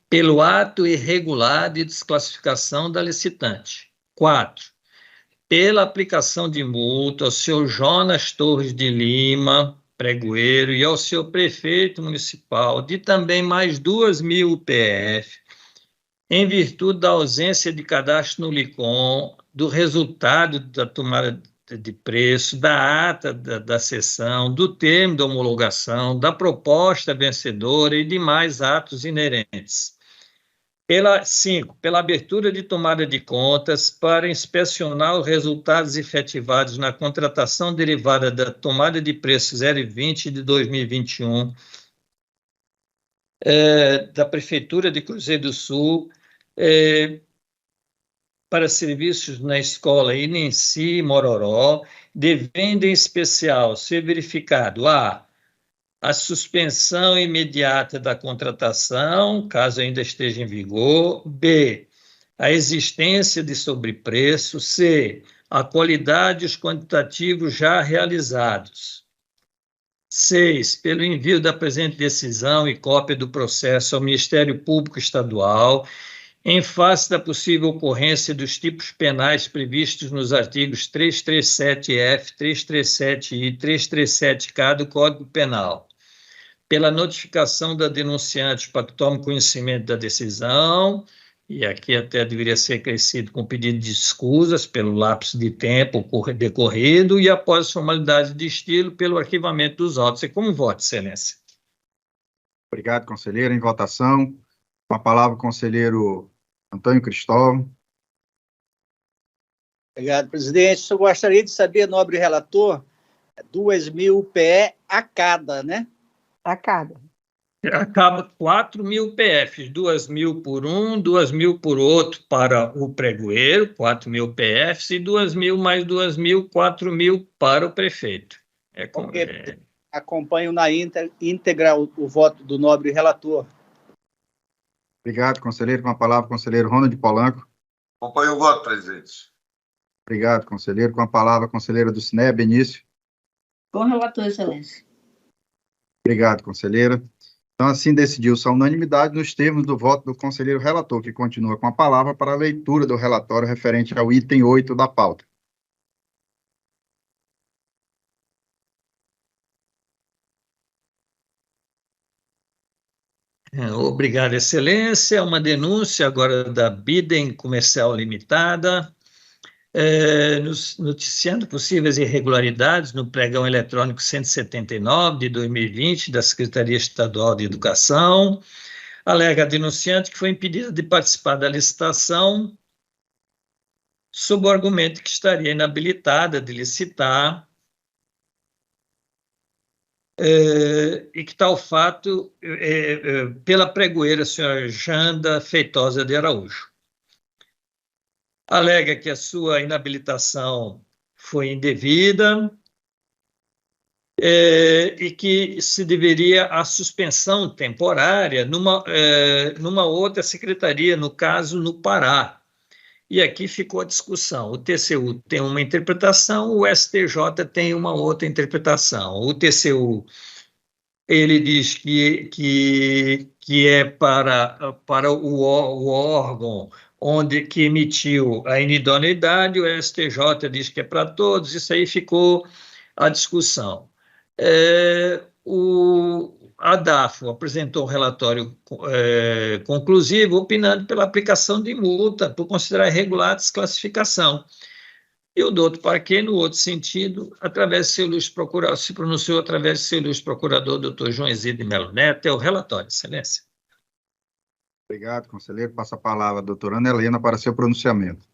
pelo ato irregular de desclassificação da licitante. 4, pela aplicação de multa ao senhor Jonas Torres de Lima, pregoeiro, e ao seu prefeito municipal de também mais 2.000 UPF, em virtude da ausência de cadastro no LICOM, do resultado da tomada de preço, da ata da sessão, do termo de homologação, da proposta vencedora e demais atos inerentes. 5, pela abertura de tomada de contas para inspecionar os resultados efetivados na contratação derivada da tomada de preço 020 de 2021 da Prefeitura de Cruzeiro do Sul para serviços na escola Inenci Mororó, devendo em especial ser verificado a suspensão imediata da contratação, caso ainda esteja em vigor, b, a existência de sobrepreço, c, a qualidade e os quantitativos já realizados. 6, pelo envio da presente decisão e cópia do processo ao Ministério Público Estadual, em face da possível ocorrência dos tipos penais previstos nos artigos 337-F, 337-I e 337-K do Código Penal, pela notificação da denunciante para que tome conhecimento da decisão, e aqui até deveria ser acrescido com pedido de escusas pelo lapso de tempo decorrido e após formalidade de estilo pelo arquivamento dos autos. E como voto, excelência? Obrigado, conselheiro. Em votação, com a palavra o conselheiro Antônio Cristóvão. Obrigado, presidente. Eu gostaria de saber, nobre relator, 2.000 UPE a cada, né? A cada. Acaba 4.000 PFs, 2.000 por um, 2.000 por outro para o pregoeiro, 4.000 PFs, e 2.000 mais 2.000, 4.000 para o prefeito. Acompanho na íntegra o voto do nobre relator. Obrigado, conselheiro. Com a palavra, o conselheiro Ronald Polanco. Acompanho o voto, presidente. Obrigado, conselheiro. Com a palavra, a conselheira do SINE, Benício. Com o relator, excelência. Obrigado, conselheira. Então, assim decidiu-se a unanimidade nos termos do voto do conselheiro relator, que continua com a palavra para a leitura do relatório referente ao item 8 da pauta. Obrigado, excelência. Uma denúncia agora da Bidem Comercial Limitada, noticiando possíveis irregularidades no pregão eletrônico 179 de 2020 da Secretaria Estadual de Educação. Alega a denunciante que foi impedida de participar da licitação sob o argumento que estaria inabilitada de licitar e que tal fato pela pregoeira senhora Janda Feitosa de Araújo. Alega que a sua inabilitação foi indevida e que se deveria a suspensão temporária numa outra secretaria, no caso, no Pará. E aqui ficou a discussão. O TCU tem uma interpretação, o STJ tem uma outra interpretação. O TCU ele diz que é para o órgão que emitiu a inidoneidade, o STJ diz que é para todos, isso aí ficou a discussão. A DAFO apresentou um relatório conclusivo, opinando pela aplicação de multa por considerar irregular a desclassificação. E o doutor Parquet, no outro sentido, através de seu ilustre procurador, se pronunciou através de seu ilustre procurador, doutor João Isidro de Melo Neto. É o relatório, excelência. Obrigado, conselheiro. Passa a palavra à doutora Ana Helena para seu pronunciamento.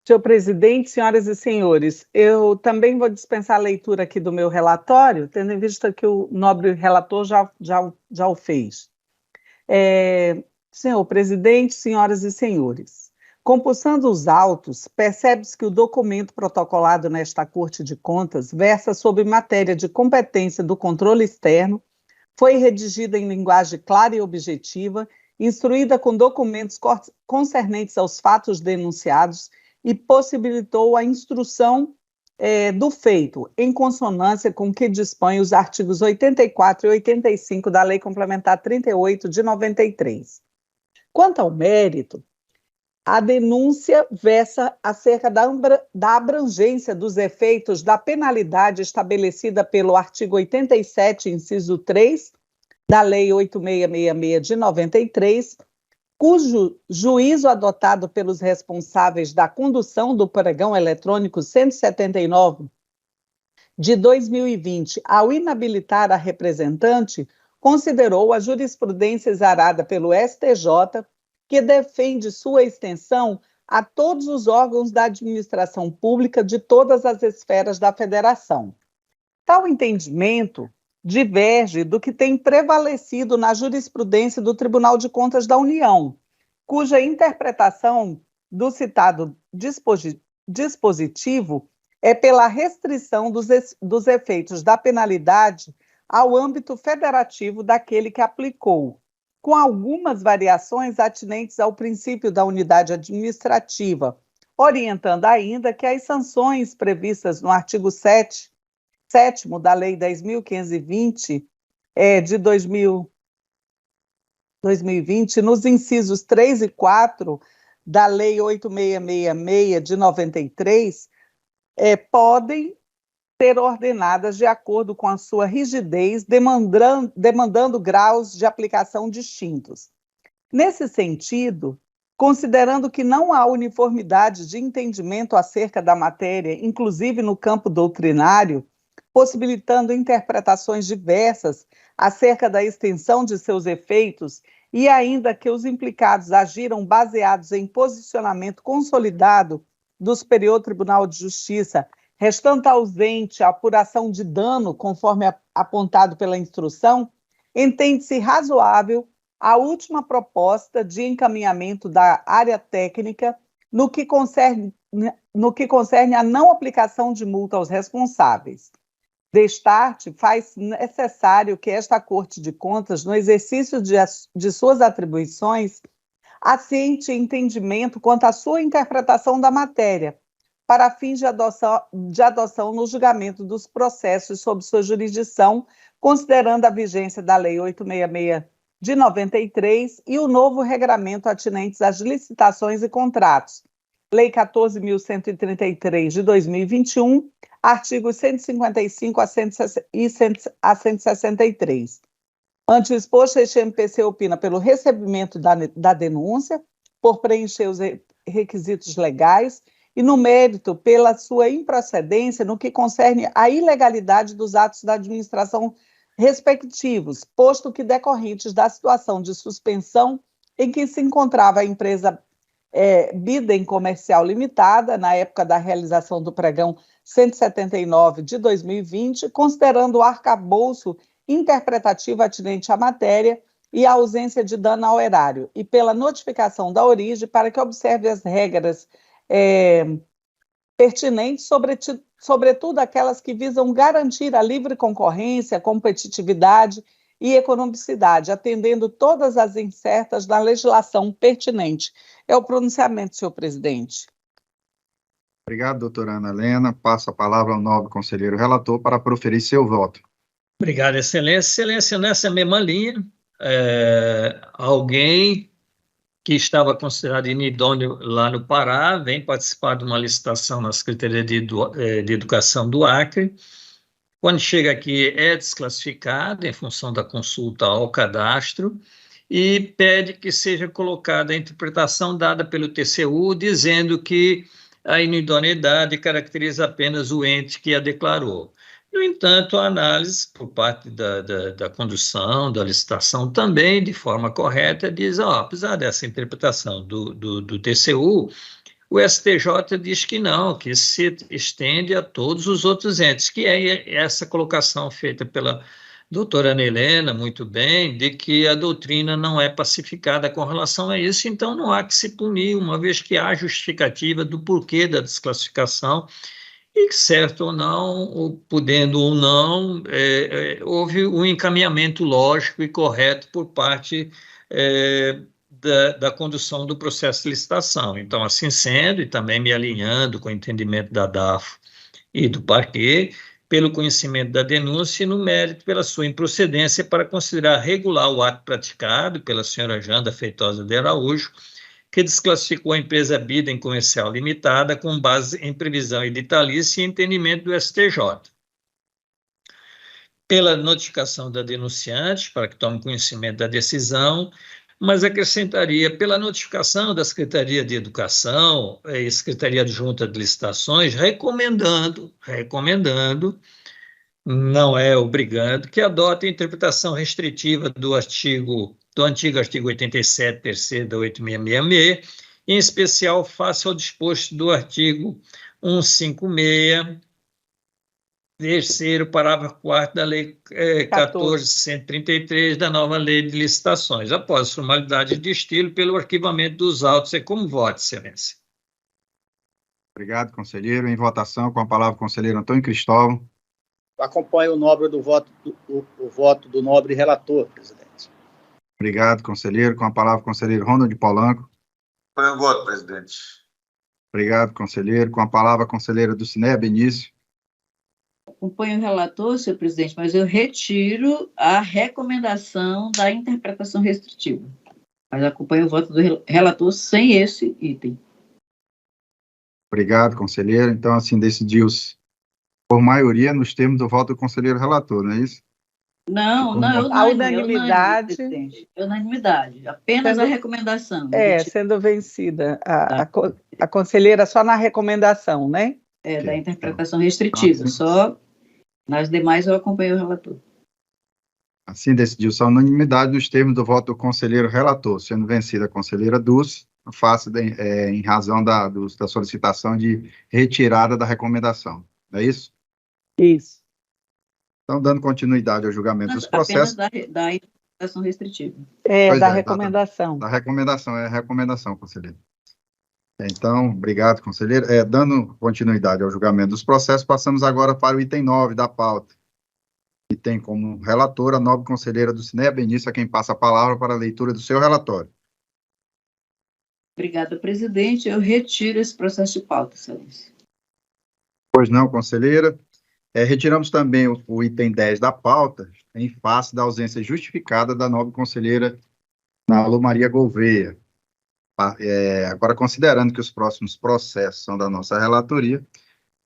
Senhor presidente, senhoras e senhores, eu também vou dispensar a leitura aqui do meu relatório, tendo em vista que o nobre relator já o fez. Senhor presidente, senhoras e senhores, compulsando os autos, percebe-se que o documento protocolado nesta Corte de Contas versa sobre matéria de competência do controle externo, foi redigida em linguagem clara e objetiva, instruída com documentos concernentes aos fatos denunciados e possibilitou a instrução do feito, em consonância com o que dispõem os artigos 84 e 85 da Lei Complementar 38 de 93. Quanto ao mérito, a denúncia versa acerca da abrangência dos efeitos da penalidade estabelecida pelo artigo 87, inciso 3, da Lei 8666 de 93, cujo juízo adotado pelos responsáveis da condução do pregão eletrônico 179 de 2020, ao inabilitar a representante, considerou a jurisprudência exarada pelo STJ, que defende sua extensão a todos os órgãos da administração pública de todas as esferas da federação. Tal entendimento diverge do que tem prevalecido na jurisprudência do Tribunal de Contas da União, cuja interpretação do citado dispositivo é pela restrição dos efeitos da penalidade ao âmbito federativo daquele que aplicou, com algumas variações atinentes ao princípio da unidade administrativa, orientando ainda que as sanções previstas no artigo 7º da Lei 10.520 de 2020, nos incisos 3 e 4 da Lei 8666 de 93, podem ser ordenadas de acordo com a sua rigidez, demandando graus de aplicação distintos. Nesse sentido, considerando que não há uniformidade de entendimento acerca da matéria, inclusive no campo doutrinário, possibilitando interpretações diversas acerca da extensão de seus efeitos, e ainda que os implicados agiram baseados em posicionamento consolidado do Superior Tribunal de Justiça, restando ausente a apuração de dano, conforme apontado pela instrução, entende-se razoável a última proposta de encaminhamento da área técnica no que concerne a não aplicação de multa aos responsáveis. Destarte, faz necessário que esta Corte de Contas, no exercício de suas atribuições, assente entendimento quanto à sua interpretação da matéria, para fins de adoção no julgamento dos processos sob sua jurisdição, considerando a vigência da Lei 866 de 93 e o novo regramento atinentes às licitações e contratos, Lei 14.133 de 2021, artigos 155 a 163. Ante o exposto, este MPC opina pelo recebimento da denúncia, por preencher os requisitos legais, e no mérito pela sua improcedência no que concerne à ilegalidade dos atos da administração respectivos, posto que decorrentes da situação de suspensão em que se encontrava a empresa Bidem Comercial Limitada, na época da realização do pregão 179 de 2020, considerando o arcabouço interpretativo atinente à matéria e a ausência de dano ao erário, e pela notificação da origem para que observe as regras pertinentes, sobretudo aquelas que visam garantir a livre concorrência, competitividade e economicidade, atendendo todas as incertas da legislação pertinente. É o pronunciamento, senhor presidente. Obrigado, doutora Ana Helena. Passo a palavra ao nobre conselheiro relator para proferir seu voto. Obrigado, Excelência. Excelência, nessa mesma linha, alguém que estava considerado inidôneo lá no Pará vem participar de uma licitação na Secretaria de Educação do Acre. Quando chega aqui, é desclassificado em função da consulta ao cadastro e pede que seja colocada a interpretação dada pelo TCU, dizendo que a inidoneidade caracteriza apenas o ente que a declarou. No entanto, a análise por parte da condução, da licitação, também, de forma correta, diz, apesar dessa interpretação do TCU, o STJ diz que não, que se estende a todos os outros entes, que é essa colocação feita pela doutora Ana Helena, muito bem, de que a doutrina não é pacificada com relação a isso, então não há que se punir, uma vez que há justificativa do porquê da desclassificação, e certo ou não, ou podendo ou não, houve um encaminhamento lógico e correto por parte da condução do processo de licitação. Então, assim sendo, e também me alinhando com o entendimento da DAFO e do parquê, pelo conhecimento da denúncia e no mérito pela sua improcedência para considerar regular o ato praticado pela senhora Janda Feitosa de Araújo, que desclassificou a empresa Bidem Comercial Limitada com base em previsão editalícia e entendimento do STJ. Pela notificação da denunciante, para que tome conhecimento da decisão, mas acrescentaria pela notificação da Secretaria de Educação e Secretaria Adjunta de Licitações, recomendando, não é obrigando, que adote a interpretação restritiva do antigo artigo 87, terceiro da 8666, em especial face ao disposto do artigo 156, terceiro, parágrafo 4º da Lei 14.133, da nova Lei de Licitações, após formalidade de estilo, pelo arquivamento dos autos. É como voto, Excelência. Obrigado, conselheiro. Em votação, com a palavra o conselheiro Antônio Cristóvão. Acompanho o voto do nobre relator, presidente. Obrigado, conselheiro. Com a palavra o conselheiro Ronald Polanco. Acompanho o voto, presidente. Obrigado, conselheiro. Com a palavra a conselheira Dulcinea Benício. Acompanho o relator, senhor presidente, mas eu retiro a recomendação da interpretação restritiva. Mas acompanho o voto do relator sem esse item. Obrigado, conselheiro. Então, assim, decidiu-se por maioria nos termos do voto do conselheiro relator, não é isso? Não, a unanimidade. Unanimidade, apenas a recomendação. Sendo vencida a conselheira só na recomendação, né? Da interpretação restritiva, só nas demais eu acompanho o relator. Assim decidiu-se a unanimidade nos termos do voto do conselheiro relator, sendo vencida a conselheira Dulce, em razão da solicitação de retirada da recomendação. Não é isso? Isso. Então, dando continuidade ao julgamento dos processos... Apenas da interpretação restritiva. Recomendação. Da recomendação, conselheiro. Então, obrigado, conselheiro. Dando continuidade ao julgamento dos processos, passamos agora para o item 9 da pauta, que tem como relatora a nobre conselheira Dulcinea Benício, a quem passa a palavra para a leitura do seu relatório. Obrigada, presidente. Eu retiro esse processo de pauta, excelência. Pois não, conselheira. Retiramos também o item 10 da pauta, em face da ausência justificada da nobre conselheira Nalu Maria Gouveia. Agora, considerando que os próximos processos são da nossa relatoria,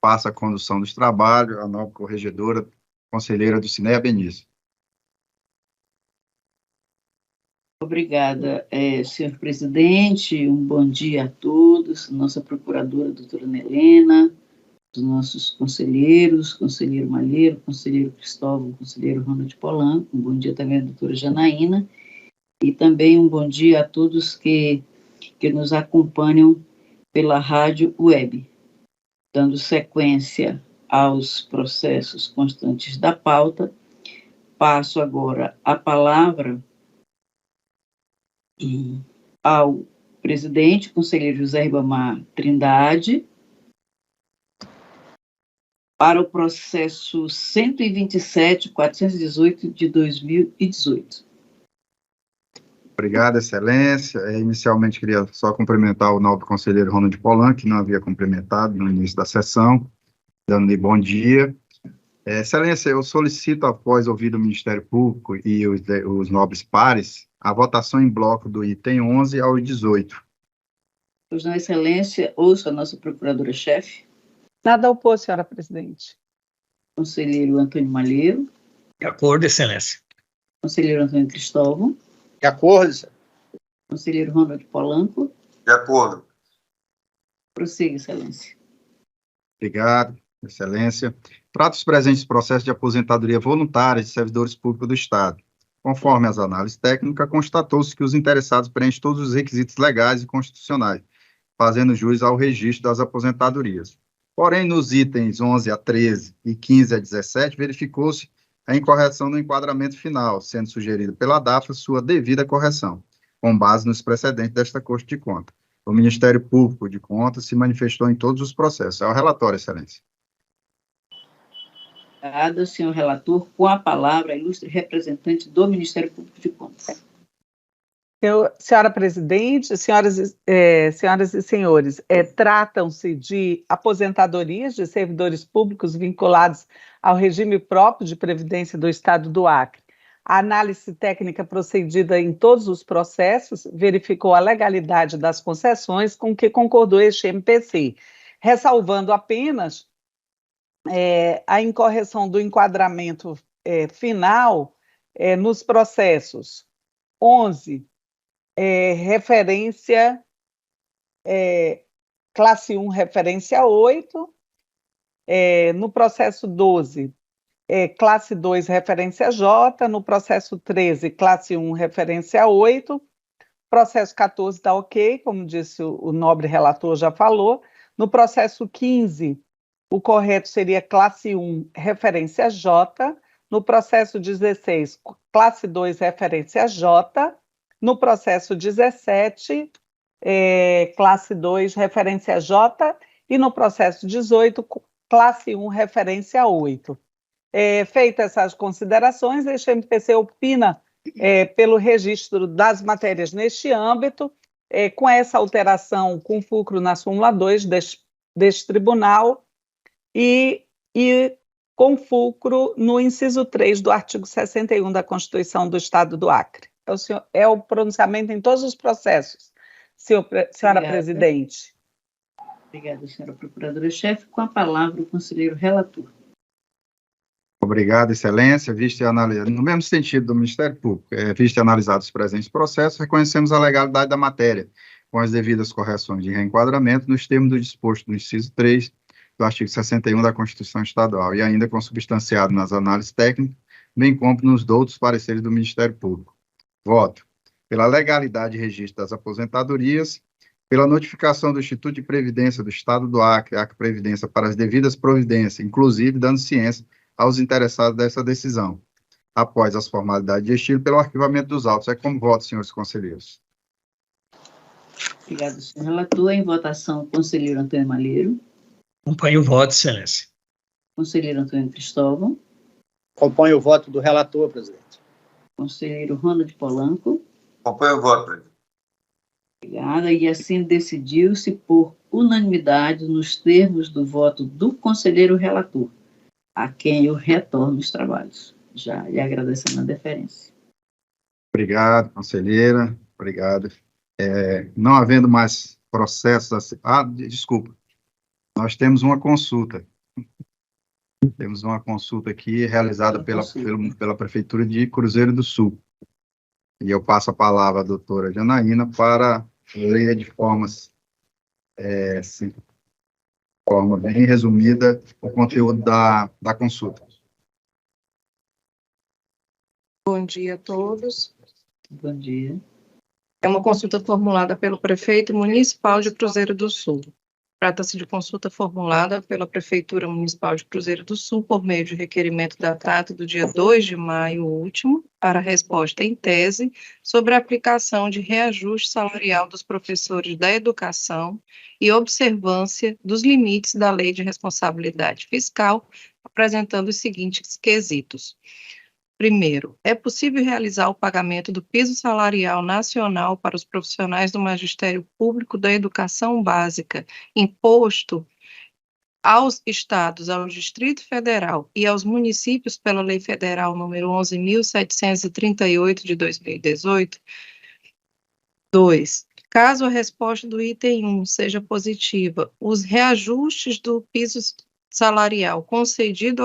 passa a condução dos trabalhos a nobre corregedora, conselheira Dulcinea Benício. Obrigada, senhor presidente. Um bom dia a todos. Nossa procuradora, doutora Ana Helena, os nossos conselheiros, conselheiro Malheiro, conselheiro Cristóvão, conselheiro Ronald Polanco. Um bom dia também à doutora Janaína. E também um bom dia a todos que nos acompanham pela rádio web. Dando sequência aos processos constantes da pauta, passo agora a palavra ao Presidente, conselheiro José Ribamar Trindade. Para o processo 127.418 de 2018. Obrigado, excelência. Inicialmente, queria só cumprimentar o nobre conselheiro Ronald Polan, que não havia cumprimentado no início da sessão, dando-lhe bom dia. Excelência, eu solicito, após ouvido o Ministério Público e os nobres pares, a votação em bloco do item 11 ao 18. Pois não, excelência, ouço a nossa procuradora-chefe. Nada a opor, senhora presidente. Conselheiro Antônio Malheiro. De acordo, excelência. Conselheiro Antônio Cristóvão. De acordo, senhor. Conselheiro Ronald Polanco. De acordo. Prossiga, excelência. Obrigado, excelência. Trata os presentes processos de aposentadoria voluntária de servidores públicos do Estado. Conforme as análises técnicas, constatou-se que os interessados preenchem todos os requisitos legais e constitucionais, fazendo jus ao registro das aposentadorias. Porém, nos itens 11 a 13 e 15 a 17, verificou-se a incorreção no enquadramento final, sendo sugerido pela DAFA sua devida correção, com base nos precedentes desta Corte de Contas. O Ministério Público de Contas se manifestou em todos os processos. É o relatório, excelência. Obrigada, senhor relator. Com a palavra, a ilustre representante do Ministério Público de Contas. Senhora presidente, senhoras e senhores, tratam-se de aposentadorias de servidores públicos vinculados ao regime próprio de previdência do Estado do Acre. A análise técnica procedida em todos os processos verificou a legalidade das concessões com que concordou este MPC, ressalvando apenas a incorreção do enquadramento final nos processos 11, referência, classe 1, referência 8, no processo 12, classe 2, referência J, no processo 13, classe 1, referência 8, processo 14 está ok, como disse o nobre relator já falou, no processo 15, o correto seria classe 1, referência J, no processo 16, classe 2, referência J, no processo 17, classe 2, referência J, e no processo 18, classe 1, referência 8. Feitas essas considerações, este MPC opina pelo registro das matérias neste âmbito, com essa alteração com fulcro na súmula 2 deste tribunal e com fulcro no inciso 3 do artigo 61 da Constituição do Estado do Acre. É o pronunciamento em todos os processos, senhora Obrigada. presidente. Obrigada, senhora procuradora-chefe. Com a palavra, o conselheiro relator. Obrigado, excelência. Visto e analisado, no mesmo sentido do Ministério Público, visto e analisados os presentes processos, reconhecemos a legalidade da matéria, com as devidas correções de reenquadramento nos termos do disposto no inciso 3 do artigo 61 da Constituição Estadual, e ainda consubstanciado nas análises técnicas, bem como nos outros pareceres do Ministério Público. Voto pela legalidade de registro das aposentadorias, pela notificação do Instituto de Previdência do Estado do Acre, Acre Previdência, para as devidas providências, inclusive dando ciência aos interessados dessa decisão, após as formalidades de estilo, pelo arquivamento dos autos. É como voto, senhores conselheiros. Obrigado, senhor relator. Em votação, o conselheiro Antônio Malheiro. Acompanho o voto, excelência. Conselheiro Antônio Cristóvão. Acompanho o voto do relator, presidente. Conselheiro Ronald Polanco. Acompanho o voto, presidente. Obrigada. E assim decidiu-se por unanimidade nos termos do voto do conselheiro relator, a quem eu retorno os trabalhos, já lhe agradecendo a deferência. Obrigado, conselheira. Obrigado. Não havendo mais processos... desculpa. Nós temos uma consulta. Temos uma consulta aqui realizada pela Prefeitura de Cruzeiro do Sul. E eu passo a palavra à doutora Janaína para ler de forma bem resumida o conteúdo da consulta. Bom dia a todos. Bom dia. É uma consulta formulada pelo prefeito municipal de Cruzeiro do Sul, Trata-se de consulta formulada pela Prefeitura Municipal de Cruzeiro do Sul por meio de requerimento datado do dia 2 de maio último, para resposta em tese sobre a aplicação de reajuste salarial dos professores da educação e observância dos limites da Lei de Responsabilidade Fiscal, apresentando os seguintes quesitos. Primeiro, é possível realizar o pagamento do piso salarial nacional para os profissionais do Magistério Público da Educação Básica, imposto aos estados, ao Distrito Federal e aos municípios pela Lei Federal número 11.738 de 2018? 2. Caso a resposta do item 1 seja positiva, os reajustes do piso salarial concedido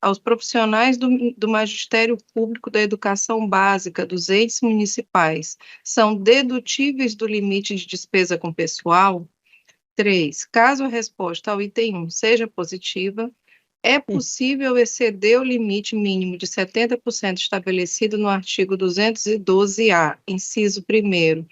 aos profissionais do Magistério Público da Educação Básica dos entes municipais são dedutíveis do limite de despesa com pessoal? 3. Caso a resposta ao item 1 seja positiva, é possível exceder o limite mínimo de 70% estabelecido no artigo 212-A, inciso 1º,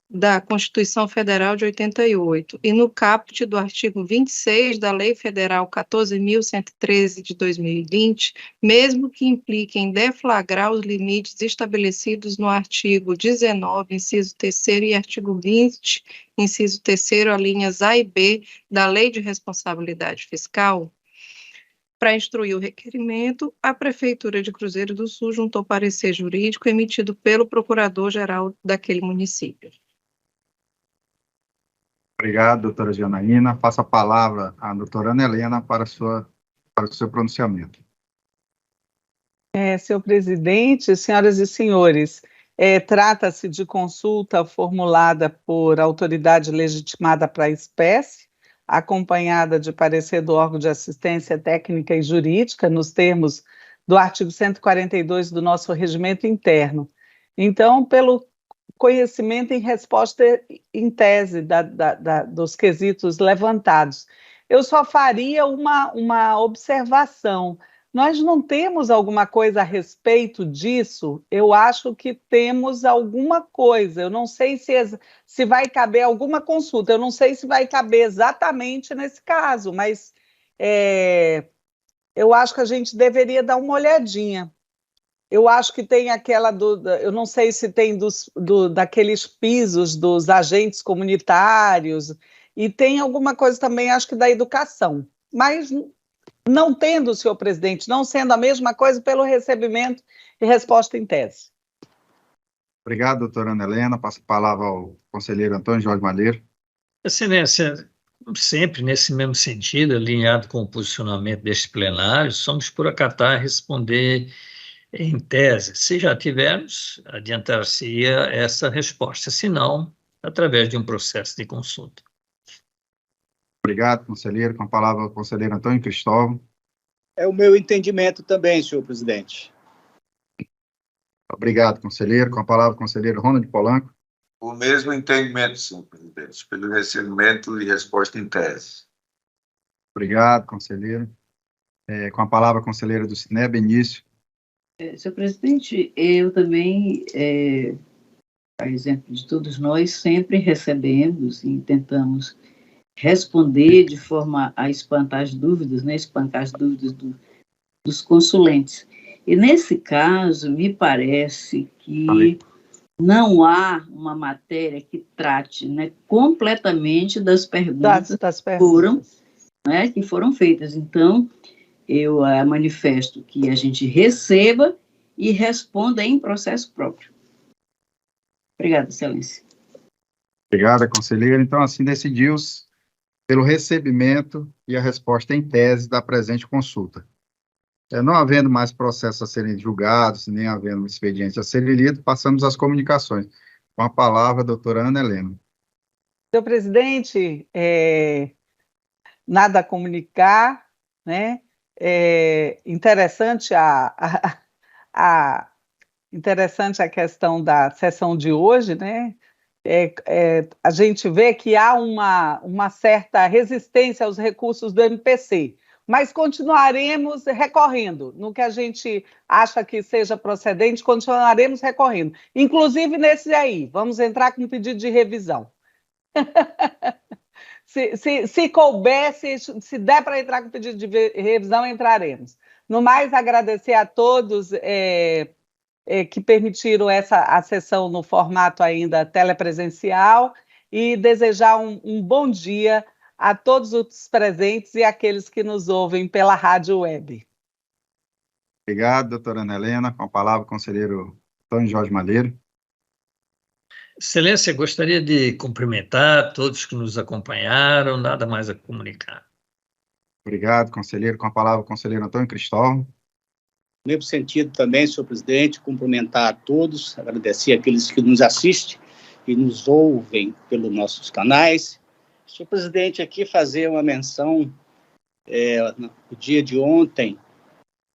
da Constituição Federal de 88 e no caput do artigo 26 da Lei Federal 14.113 de 2020, mesmo que impliquem deflagrar os limites estabelecidos no artigo 19, inciso 3º e artigo 20, inciso 3º, alíneas A e B da Lei de Responsabilidade Fiscal. Para instruir o requerimento, a Prefeitura de Cruzeiro do Sul juntou parecer jurídico emitido pelo Procurador-Geral daquele município. Obrigado, doutora Janaína. Passo a palavra à doutora Ana Helena para o seu pronunciamento. Senhor presidente, senhoras e senhores, trata-se de consulta formulada por autoridade legitimada para a espécie, acompanhada de parecer do órgão de assistência técnica e jurídica, nos termos do artigo 142 do nosso regimento interno. Então, pelo conhecimento em resposta em tese dos quesitos levantados. Eu só faria uma observação. Nós não temos alguma coisa a respeito disso? Eu acho que temos alguma coisa. Eu não sei se vai caber alguma consulta, eu não sei se vai caber exatamente nesse caso, mas eu acho que a gente deveria dar uma olhadinha. Eu acho que tem aquela eu não sei se tem daqueles pisos dos agentes comunitários, e tem alguma coisa também, acho que da educação. Mas não tendo, senhor presidente, não sendo a mesma coisa pelo recebimento e resposta em tese. Obrigado, doutora Ana Helena. Passo a palavra ao conselheiro Antônio Jorge Malheiro. Excelência, sempre nesse mesmo sentido, alinhado com o posicionamento deste plenário, somos por acatar responder em tese. Se já tivermos, adiantar-se-ia essa resposta, se não, através de um processo de consulta. Obrigado, conselheiro. Com a palavra o conselheiro Antônio Cristóvão. É o meu entendimento também, senhor presidente. Obrigado, conselheiro. Com a palavra o conselheiro Ronald Polanco. O mesmo entendimento, senhor presidente, pelo recebimento e resposta em tese. Obrigado, conselheiro. Com a palavra a conselheira do Cine, Benício. Senhor presidente, eu também, a exemplo de todos nós, sempre recebemos e tentamos responder de forma a espantar as dúvidas, né, espancar as dúvidas dos consulentes. E nesse caso, me parece que não há uma matéria que trate, né, completamente das perguntas, que foram feitas. Então, eu manifesto que a gente receba e responda em processo próprio. Obrigada, excelência. Obrigada, conselheira. Então, assim decidiu-se pelo recebimento e a resposta em tese da presente consulta. Não havendo mais processos a serem julgados, nem havendo um expediente a ser lido, passamos às comunicações. Com a palavra, a doutora Ana Helena. Senhor presidente, nada a comunicar, né? Interessante interessante a questão da sessão de hoje, né? A gente vê que há uma certa resistência aos recursos do MPC, mas continuaremos recorrendo. No que a gente acha que seja procedente, continuaremos recorrendo. Inclusive nesse aí, vamos entrar com um pedido de revisão. Se couber, se der para entrar com pedido de revisão, entraremos. No mais, agradecer a todos que permitiram a sessão no formato ainda telepresencial e desejar um bom dia a todos os presentes e aqueles que nos ouvem pela rádio web. Obrigado, doutora Ana Helena. Com a palavra, o conselheiro Antônio Jorge Malheiro. Excelência, gostaria de cumprimentar todos que nos acompanharam, nada mais a comunicar. Obrigado, conselheiro. Com a palavra, o conselheiro Antônio Cristóvão. No mesmo sentido também, senhor presidente, cumprimentar a todos, agradecer àqueles que nos assistem e nos ouvem pelos nossos canais. Senhor presidente, aqui fazer uma menção, no dia de ontem,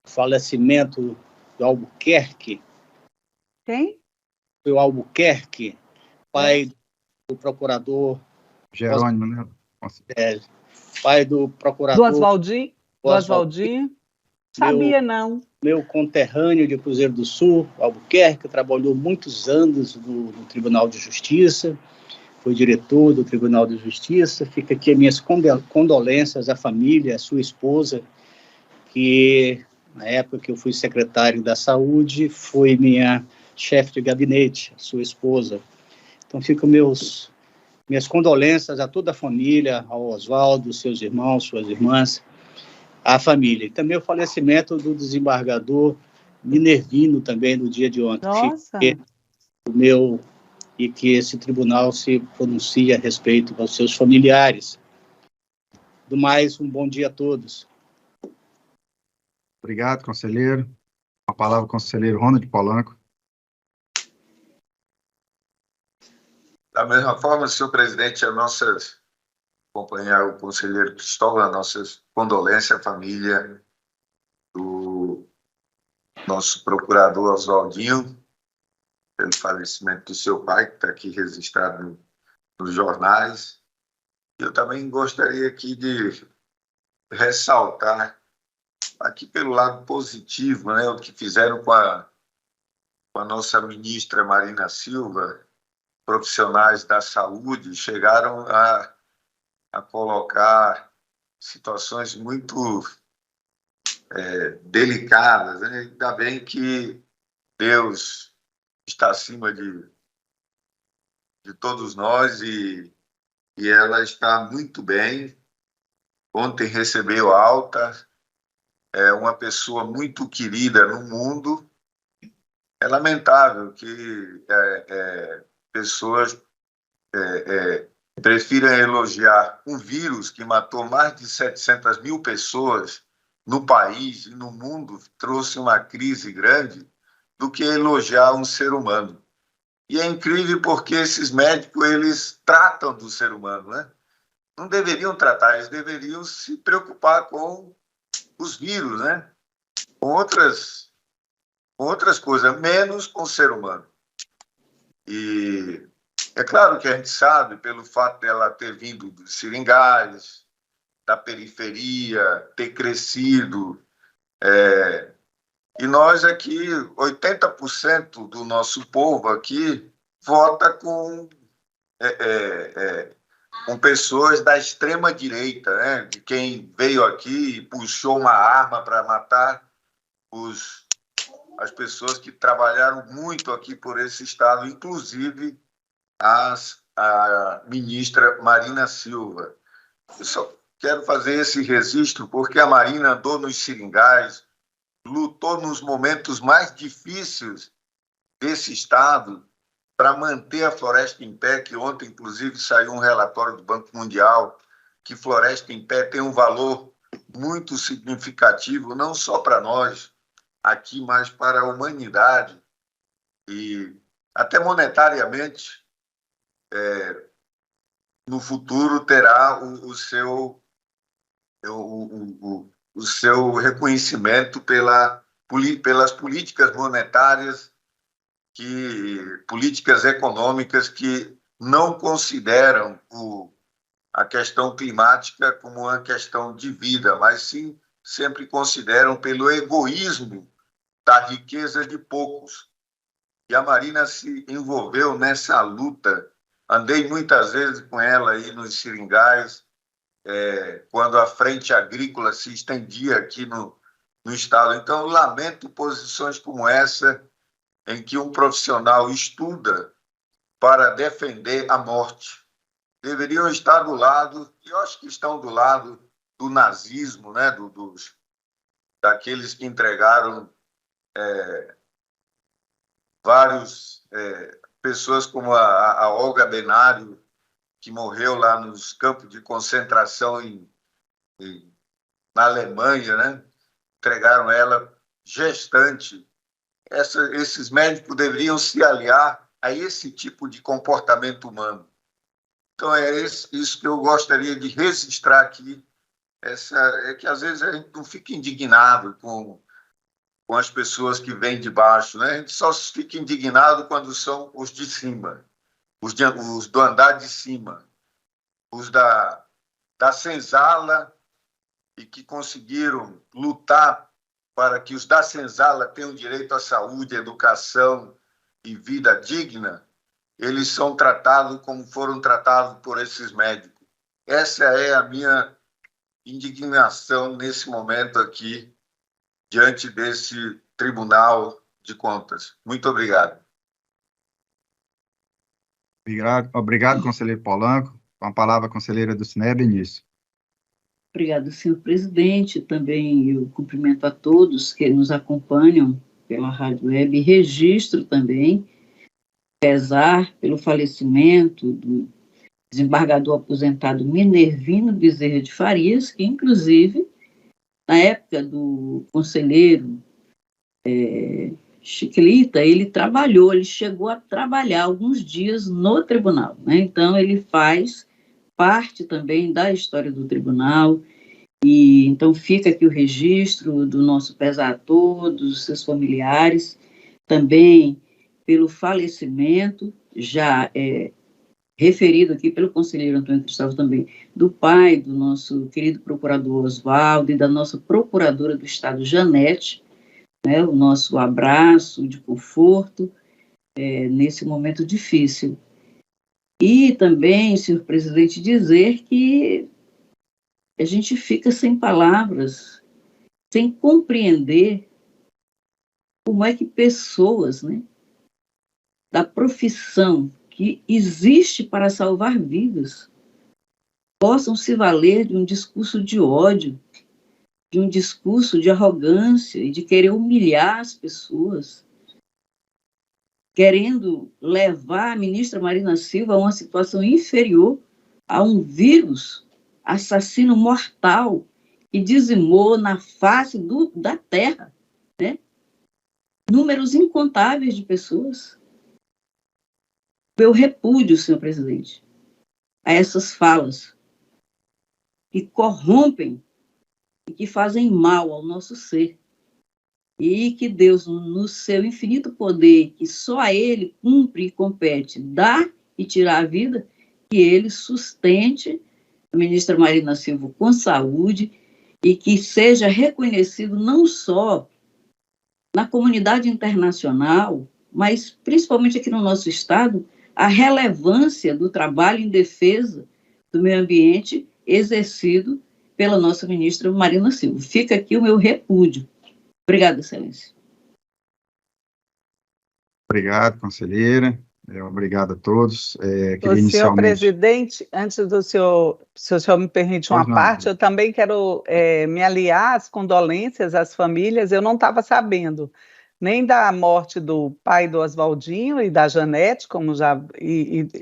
o falecimento do Albuquerque. Quem? Foi o Albuquerque, pai do procurador... Jerônimo, né? Pai do procurador... Do Oswaldinho. Sabia, não. Meu conterrâneo de Cruzeiro do Sul, Albuquerque, trabalhou muitos anos no Tribunal de Justiça, foi diretor do Tribunal de Justiça. Fica aqui as minhas condolências à família, à sua esposa, que na época que eu fui secretário da Saúde, foi minha chefe de gabinete, sua esposa. Então, ficam minhas condolências a toda a família, ao Oswaldo, seus irmãos, suas irmãs, à família. E também o falecimento do desembargador Minervino, também, no dia de ontem. Nossa! E que esse tribunal se pronuncie a respeito aos seus familiares. Do mais, um bom dia a todos. Obrigado, conselheiro. Com a palavra, o conselheiro Ronald Polanco. Da mesma forma, senhor presidente, acompanhar o conselheiro Cristóvão, a nossa condolência à família do nosso procurador Oswaldinho, pelo falecimento do seu pai, que está aqui registrado nos jornais. Eu também gostaria aqui de ressaltar, aqui pelo lado positivo, né, o que fizeram com a nossa ministra Marina Silva. Profissionais da saúde chegaram a colocar situações muito delicadas, né? Ainda bem que Deus está acima de todos nós e ela está muito bem. Ontem recebeu alta, é uma pessoa muito querida no mundo. É lamentável que pessoas prefiram elogiar um vírus que matou mais de 700 mil pessoas no país e no mundo, trouxe uma crise grande, do que elogiar um ser humano. E é incrível porque esses médicos, eles tratam do ser humano, né? Não deveriam tratar, eles deveriam se preocupar com os vírus, né? Com outras coisas, menos com o ser humano. E é claro que a gente sabe, pelo fato dela ter vindo dos seringais, da periferia, ter crescido, e nós aqui, 80% do nosso povo aqui vota com pessoas da extrema-direita, né? De quem veio aqui e puxou uma arma para matar as pessoas que trabalharam muito aqui por esse estado, inclusive a ministra Marina Silva. Eu só quero fazer esse registro porque a Marina andou nos seringais, lutou nos momentos mais difíceis desse estado para manter a floresta em pé, que ontem, inclusive, saiu um relatório do Banco Mundial que floresta em pé tem um valor muito significativo, não só para nós aqui, mas para a humanidade, e até monetariamente, no futuro terá o seu reconhecimento pelas políticas monetárias, políticas econômicas que não consideram a questão climática como uma questão de vida, mas sim sempre consideram pelo egoísmo da riqueza de poucos. E a Marina se envolveu nessa luta andei muitas vezes com ela aí nos seringais, quando a frente agrícola se estendia aqui no estado. Então, lamento posições como essa, em que um profissional estuda para defender a morte. Deveriam estar do lado, e eu acho que estão do lado do nazismo, né? Daqueles que entregaram várias pessoas, como a Olga Benário, que morreu lá nos campos de concentração na Alemanha, né? Entregaram ela gestante. Esses médicos deveriam se aliar a esse tipo de comportamento humano. Então, isso que eu gostaria de registrar aqui, é que às vezes a gente não fica indignado com as pessoas que vêm de baixo, né? A gente só fica indignado quando são os de cima, os do andar de cima, os da senzala, e que conseguiram lutar para que os da senzala tenham direito à saúde, educação e vida digna. Eles são tratados como foram tratados por esses médicos. Essa é a minha indignação nesse momento aqui, diante desse Tribunal de Contas. Muito obrigado. Obrigado, conselheiro Polanco. Com a palavra, a conselheira do Dulcinea Benício. Obrigada, senhor presidente. Também eu cumprimento a todos que nos acompanham pela Rádio Web e registro também, pesar pelo falecimento do desembargador aposentado Minervino Bezerra de Farias, que, inclusive, na época do conselheiro Chiclita, ele chegou a trabalhar alguns dias no tribunal, né? Então, ele faz parte também da história do tribunal, e então fica aqui o registro do nosso pesar a todos, os seus familiares, também pelo falecimento, já referido aqui pelo conselheiro Antônio Cristóvão também, do pai do nosso querido procurador Oswaldo e da nossa procuradora do Estado, Janete, né, o nosso abraço de conforto nesse momento difícil. E também, senhor presidente, dizer que a gente fica sem palavras, sem compreender como é que pessoas, né, da profissão que existe para salvar vidas possam se valer de um discurso de ódio, de um discurso de arrogância e de querer humilhar as pessoas, querendo levar a ministra Marina Silva a uma situação inferior a um vírus assassino mortal que dizimou na face da Terra, né? Números incontáveis de pessoas. Meu repúdio, senhor presidente, a essas falas que corrompem e que fazem mal ao nosso ser. E que Deus, no seu infinito poder, que só a Ele cumpre e compete dar e tirar a vida, que Ele sustente a ministra Marina Silva com saúde e que seja reconhecido não só na comunidade internacional, mas principalmente aqui no nosso Estado, a relevância do trabalho em defesa do meio ambiente exercido pela nossa ministra Marina Silva. Fica aqui o meu repúdio. Obrigada, excelência. Obrigado, conselheira. Obrigado a todos. Senhor presidente, antes do senhor, se o senhor me permite uma parte, eu também quero me aliar às condolências às famílias. Eu não estava sabendo nem da morte do pai do Oswaldinho e da Janete, como já...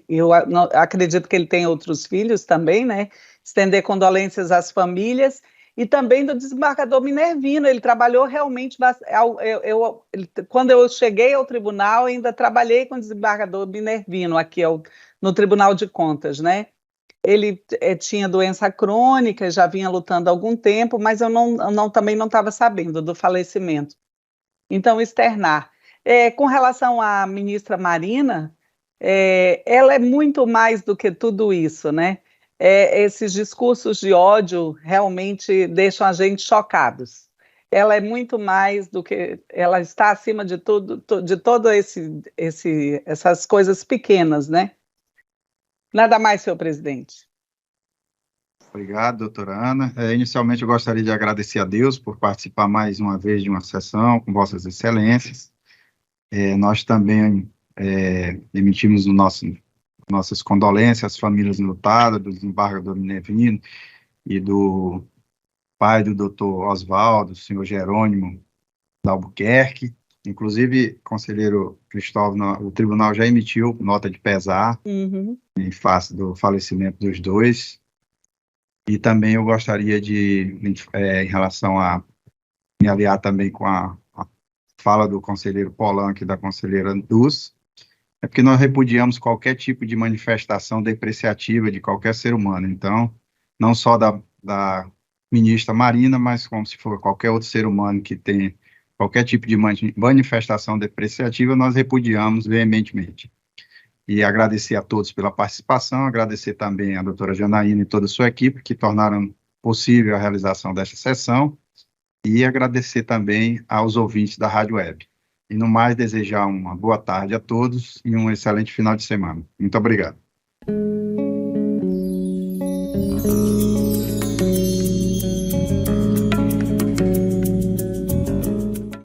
eu acredito que ele tem outros filhos também, né? Estender condolências às famílias, e também do desembargador Minervino. Ele trabalhou realmente... quando eu cheguei ao tribunal, ainda trabalhei com o desembargador Minervino, aqui no Tribunal de Contas, né? Ele tinha doença crônica, já vinha lutando há algum tempo, mas eu também não estava sabendo do falecimento. Então, externar. Com relação à ministra Marina, ela é muito mais do que tudo isso, né? Esses discursos de ódio realmente deixam a gente chocados. Ela é muito mais do que... Ela está acima de tudo, de todo essas coisas pequenas, né? Nada mais, senhor presidente. Obrigado, doutora Ana. Inicialmente, eu gostaria de agradecer a Deus por participar mais uma vez de uma sessão com Vossas Excelências. Nós também emitimos nossas condolências às famílias enlutadas, do desembargador Minervino e do pai do doutor Oswaldo, senhor Jerônimo da Albuquerque. Inclusive, conselheiro Cristóvão, o tribunal já emitiu nota de pesar em face do falecimento dos dois. E também eu gostaria de, em relação a me aliar também com a fala do conselheiro Polanco e da conselheira Dulce, porque nós repudiamos qualquer tipo de manifestação depreciativa de qualquer ser humano. Então, não só da ministra Marina, mas como se for qualquer outro ser humano que tem qualquer tipo de manifestação depreciativa, nós repudiamos veementemente. E agradecer a todos pela participação, agradecer também a doutora Janaína e toda a sua equipe, que tornaram possível a realização desta sessão, e agradecer também aos ouvintes da Rádio Web. E, no mais, desejar uma boa tarde a todos e um excelente final de semana. Muito obrigado.